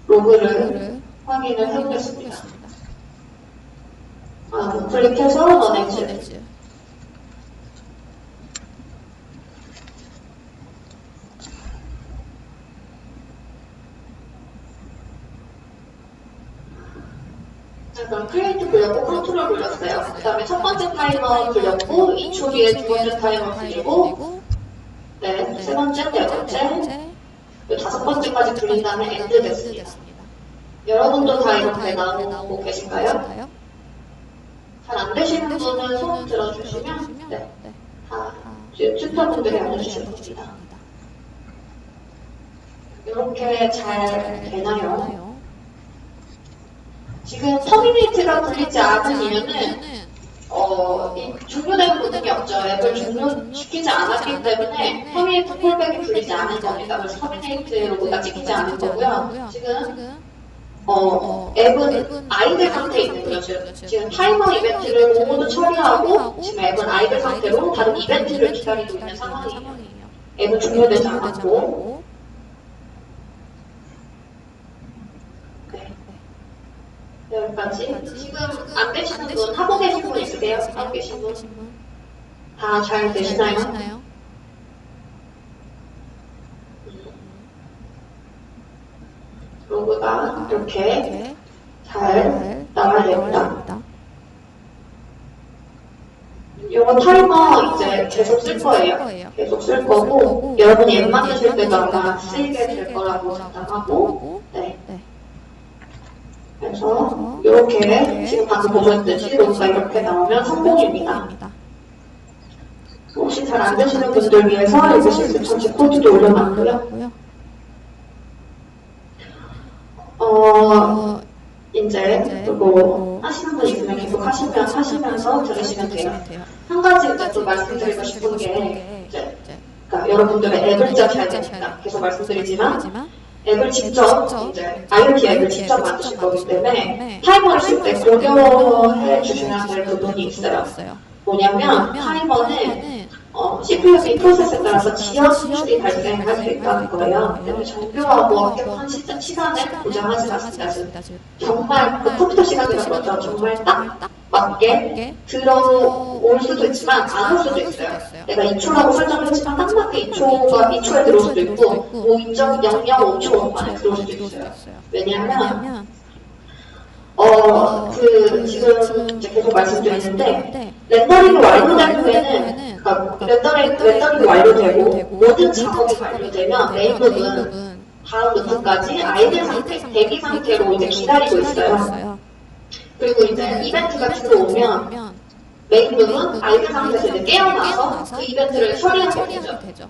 로그를 확인을 해보겠습니다. 클릭해서 러닝즈. 그럼 크리에이트 굴렸고 컨트롤 굴렸어요. 그 다음에 첫 번째 타이머 굴렸고 2초 뒤에 두 번째 타이머 굴리고, 네, 세 번째, 네 번째, 다섯 번째까지 굴린 다음에 엔드 됐습니다. 여러분도 다 이렇게 나오고 계신가요? 잘 안 되시는 분은 손 들어주시면, 네, 다 튜터분들이 알려주실 겁니다. 이렇게 잘 되나요? 지금 터미네이트가 굴리지 않은 이유는 종료된 부분이 없죠. 앱을 종료시키지 않았기 때문에 터미네이트 콜백이 굴리지 않은 겁니다. 그래서 터미네이트 로고가 찍히지 않은 거고요. 지금 앱은 아이들 상태에 있는 거죠. 지금 타이머 이벤트를 모두 처리하고 지금 앱은 아이들 상태로 다른 이벤트를 기다리고 있는 상황이에요. 앱은 종료되지 않았고, 여기까지. 지금 안 되시는 분, 하고 계신 분 있으세요? 하고 계신 분? 다 잘 되시나요? 로그가 이렇게 잘 나와야 됩니다. 이거 타이머 이제 계속 쓸 거예요. 계속 쓸 거고, 여러분이 앱 만드실 때도 아마 쓰이게 될 거라고 생각하고, 네. 그래서 이렇게 지금 방금 보셨듯이 로그가 이렇게 나오면 성공입니다. 혹시 잘 안 되시는 분들 위해서 여기 실습 전체 코드도 올려놨고요. 이제 그리고 하시는 분 있으면 계속 하시면서 들으시면 돼요. 한 가지 이제 또 말씀드리고 싶은 게 그러니까 여러분들의 앱을 짜셔야 됩니다. 계속 말씀드리지만 앱을 직접 이제 IoT 앱을 직접 만드실 거기 때문에 타이머를 쓸 때 고려해 주셔야 될 부분이 있어요. 뭐냐면 타이머는 CPU 프로세스에 따라서 지연 수출이 발생할 수 있다는 거예요. 그래서 정교하고 완벽한 시간을 보장하지 않습니다. 정말 컴퓨터 시간이라고 그러죠. 정말 딱 맞게 들어올 수도 있지만 안 올 수도 있어요. 내가 2초라고 설정했지만 딱 맞게 2초에 들어올 수도 있고 0.005초 만에 들어올 수도 있어요. 왜냐하면 지금 이제 계속 말씀드리는데, 렌더링이 완료된 후에는, 그러니까 렌더링이 완료되고, 모든 작업이 완료되면 메인북은 다음 루트까지 아이들 상태, 대기 상태로 이제 기다리고 있어요. 그리고 이제 이벤트가 들어오면, 메인북은 아이들 상태에서 이제 깨어나서 그 이벤트를 처리하게 되죠.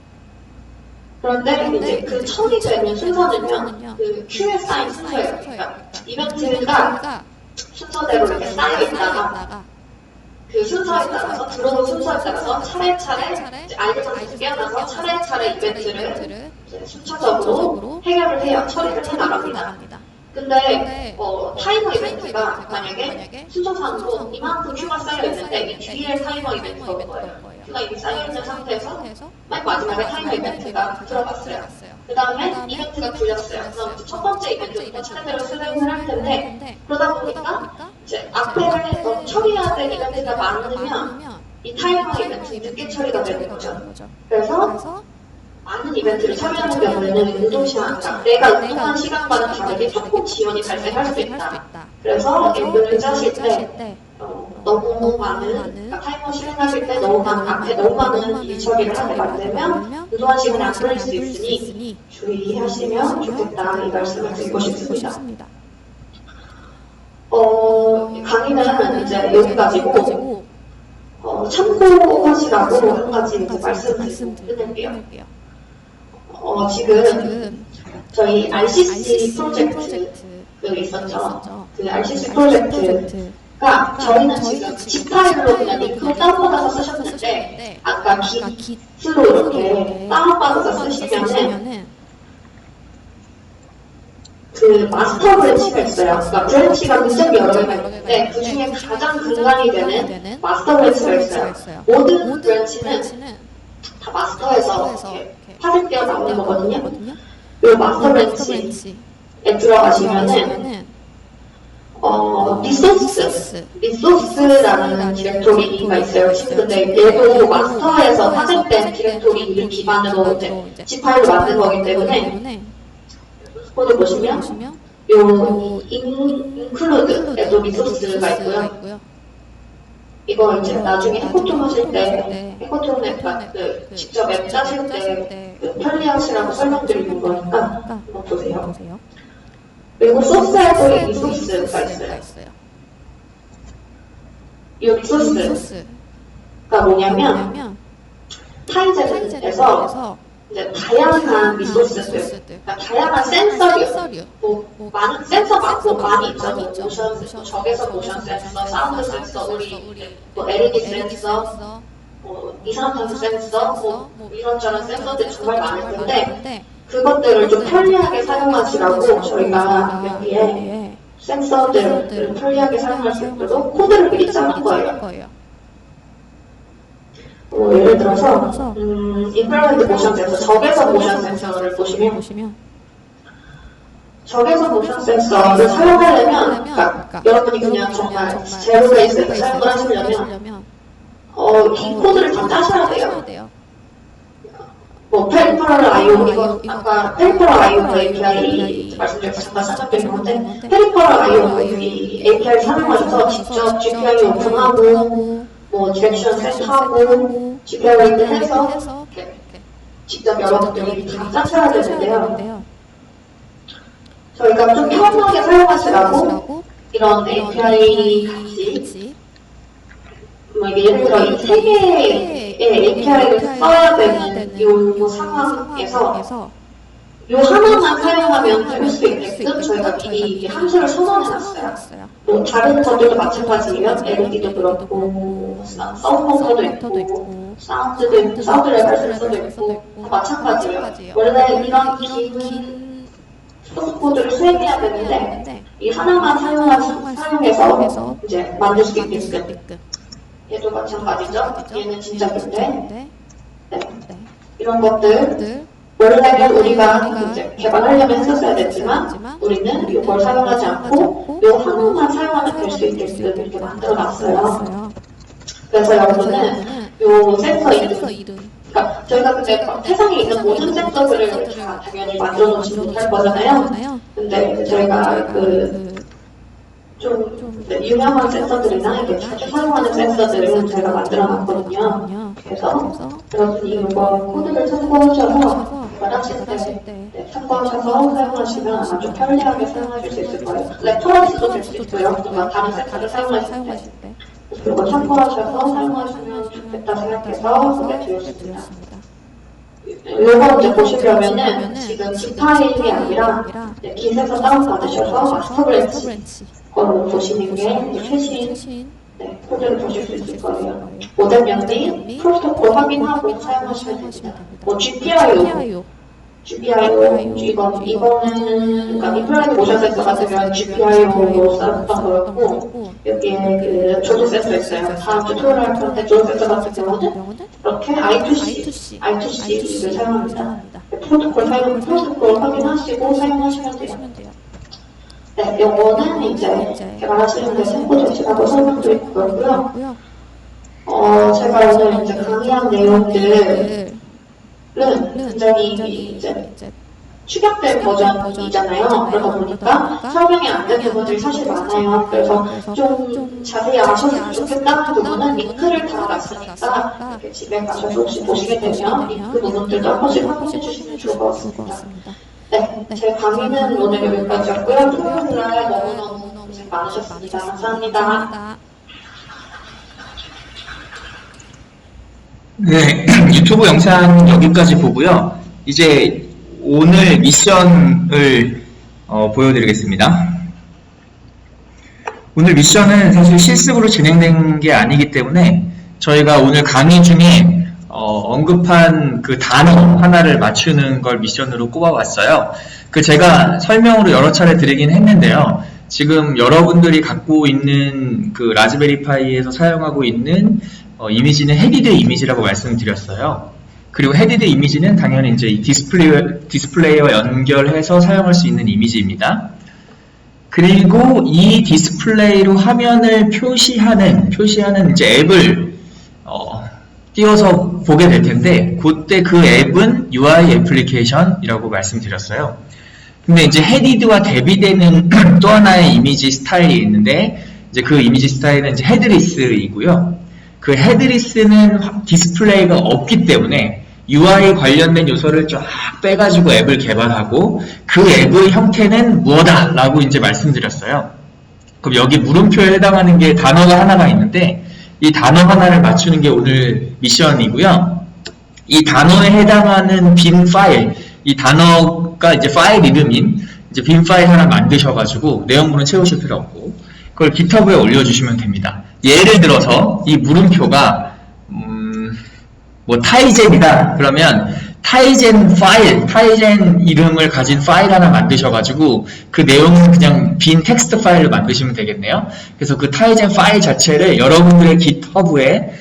그런데 이제 그 처리되는 순서는요, 그 Q에 쌓인 순서예요. 그러니까 이벤트가 순서대로 이렇게 쌓여 있다가 그 순서에 따라서 들어온 순서에 따라서 차례차례 이제 아이들 상태에서 깨어나서 차례차례 이벤트를 이제 순차적으로 해결을 해요. 처리를 해 나갑니다. 근데 타이머 이벤트가 만약에 순서상으로 이만큼 큐가 쌓여 있는데 이 뒤에 타이머 이벤트가 올 거예요. 큐가 이미 쌓여 있는 상태에서 맨 마지막에 타이머 이벤트가 들어갔어요. 그 다음에 이벤트가 굴렸어요. 그럼 첫 번째 이벤트부터 차례대로 수행을 할 텐데, 그러다 보니까 이제 앞에 처리해야 될 이벤트가 많으면 이 타이머 이벤트는 늦게 처리가 되는 거죠. 그래서 많은 이벤트를 처리하는 경우에는 운동시간, 그러니까 내가 운동한 시간과는 다르게 조금 지연이 발생할 수 있다. 그래서 앱을 짜실 때 너무 많은, 그러니까 타이머 실행하실 때 너무 많은 일 처리를 하게 만들면 운동한 시간이 안 걸릴 수 있으니 주의하시면 좋겠다, 이 말씀을 드리고 싶습니다. 강의는 이제 여기까지고, 참고하시라고 한 가지 말씀드릴게요. 지금 저희 RCC 프로젝트가 있었죠. 그 RCC 프로젝트가 저희는 지금 zip 파일로 그냥 링크로 다운받아서 쓰셨는데, 아까 Git으로 이렇게 다운받아서 쓰시면은 그 마스터 브랜치가 있어요. 그러니까 브랜치가 굉장히 여러 개가 있는데 그 중에 가장 근간이 되는 마스터 브랜치가 있어요. 모든 브랜치는 다 마스터에서 이렇게 파생되어 나오는 거거든요. 이 마스터 브랜치에 들어가시면은 리소스라는 디렉토리가 있어요. 근데 얘도 마스터에서 파생된 디렉토리를 기반으로 이제 zip 파일을 만든 거기 때문에 코드 보시면 요 include에도 리소스가 있고요. 이거 이제 나중에 해코톤 하실 때, 해코톤에 직접 앱 짜실 때 편리하시라고 설명드리는 거니까 한번 보세요. 그리고 소스에도 리소스가 있어요. 이 리소스가 뭐냐면 타이젠에서 이제 다양한 리소스들, 그러니까 다양한 센서류, 많은 센서 많이 있죠. 모션, 적외선 모션 센서, 사운드 센서, LED 센서, 이산화탄소 센서, 이런저런 센서들이 정말 많을 텐데 그것들을 좀 편리하게 사용하시라고 저희가 여기에 센서들을 편리하게 사용할 수 있도록 코드를 미리 짜는 거예요. 예를 들어서 인프라레드 모션 센서, 적외선 모션 센서를 보시면 적외선 모션 센서를 사용하려면, 그러니까 여러분이 그냥 정말 제로 베이스에서 사용을 하시려면 이 코드를 다 짜셔야 돼요. 페리퍼럴 IO, 이거 아까 페리퍼럴 IO API 말씀드려서 잠깐 설명드린 건데, 페리퍼럴 IO API 사용하셔서 직접 GPI 오픈하고 디렉션 셋하고 GPI 웨이트 해서 직접 여러분들이 다 짜셔야 되는데요. 저희가 좀 편하게 사용하시라고 이런 API 같이 예를 들어 이 세 개의 API를 써야 되는 이 상황에서 이 하나만 사용하면 될 수 있게끔 저희가 미리 함수를 선언해놨어요. 다른 것들도 마찬가지예요. LED도 그렇고, 사운드 있고, 사운드 레벨 센서도 있고, 다 마찬가지예요. 원래 이런 긴 소스 코드를 수행해야 되는데, 이 하나만 사용해서 이제 만들 수 있게끔. 얘도 마찬가지죠. 얘는 진짜인데, 이런 것들. 원래는 우리가 이제 개발하려면 했었어야 됐지만 우리는 이걸 사용하지 않고 이 하나만 사용하면 될 수 있게끔 이렇게 만들어놨어요. 그래서 여러분은 이 센서 이름, 그러니까 저희가 근데 세상에 있는 모든 센서들을 다 당연히 만들어놓지 못할 거잖아요. 근데 저희가 좀 유명한 센서들이나 이게 자주 사용하는 센서들을 제가 만들어놨거든요. 그래서 여러분이 이거 코드를 참고하셔서 개발하실 때 참고하셔서 사용하시면 아주 편리하게 사용하실 수 있을 거예요. 레퍼런스도 될 수 있고요. 다른 센서를 사용하실 때. 그리고 참고하셔서 사용하시면 좋겠다 생각해서 소개드렸습니다. 이거 이제 보시려면은 지금 지 파일이 아니라 깃에서 다운받으셔서 마스터 브랜치 걸로 보시는 게 최신 코드를 보실 수 있을 거예요. 모델 명리, 프로토콜 확인하고 사용하시면 됩니다. 뭐 GPIO 이거는 그러니까 인플라이트 모션 센서 같으면 GPIO로 썼던 거였고 여기에 그 조도 센서 있어요. 다음 튜토리얼 할 건데 조도 센서 같은 경우는 이렇게 I2C를 사용합니다. 프로토콜 확인하시고 사용하시면 돼요. 네, 요거는 이제 개발하시는 데 참고 제시라고 설명드릴 거고요. 제가 오늘 이제 강의한 내용들은 굉장히 이제 축약된 버전이잖아요. 그러다 보니까 설명이 안 된 부분들이 사실 많아요. 그래서 좀 자세히 아셨으면 좋겠다는 부분은 링크를 달아놨으니까 이렇게 집에 가셔서 혹시 보시게 되면 링크 부분들도 한 번씩 확인해 주시면 좋을 것 같습니다. 네, 제 강의는 오늘 여기까지였고요. 토요일날 너무너무 고생 많으셨습니다. 감사합니다. 네, 유튜브 영상 여기까지 보고요. 이제 오늘 미션을 보여드리겠습니다. 오늘 미션은 사실 실습으로 진행된 게 아니기 때문에 저희가 오늘 강의 중에 언급한 그 단어 하나를 맞추는 걸 미션으로 꼽아왔어요. 그 제가 설명으로 여러 차례 드리긴 했는데요. 지금 여러분들이 갖고 있는 그 라즈베리파이에서 사용하고 있는 이미지는 헤디드 이미지라고 말씀드렸어요. 그리고 헤디드 이미지는 당연히 이제 이 디스플레이와 연결해서 사용할 수 있는 이미지입니다. 그리고 이 디스플레이로 화면을 표시하는 이제 앱을 띄워서 보게 될 텐데, 그때 그 앱은 UI 애플리케이션이라고 말씀드렸어요. 근데 이제 헤디드와 대비되는 또 하나의 이미지 스타일이 있는데, 이제 그 이미지 스타일은 이제 헤드리스이고요. 그 헤드리스는 디스플레이가 없기 때문에 UI 관련된 요소를 쫙 빼가지고 앱을 개발하고 그 앱의 형태는 뭐다 라고 이제 말씀드렸어요. 그럼 여기 물음표에 해당하는 게 단어가 하나가 있는데 이 단어 하나를 맞추는 게 오늘 미션이고요. 이 단어에 해당하는 빈 파일, 이 단어가 이제 파일 이름인 이제 빈 파일 하나 만드셔가지고 내용물은 채우실 필요 없고 그걸 GitHub에 올려주시면 됩니다. 예를 들어서 이 물음표가 뭐 타이젠이다 그러면 타이젠 이름을 가진 파일 하나 만드셔가지고 그 내용은 그냥 빈 텍스트 파일로 만드시면 되겠네요. 그래서 그 타이젠 파일 자체를 여러분들의 GitHub에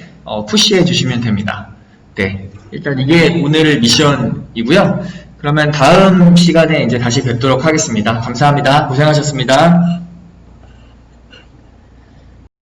푸시해 주시면 됩니다. 네, 일단 이게 오늘 미션이고요. 그러면 다음 시간에 이제 다시 뵙도록 하겠습니다. 감사합니다. 고생하셨습니다.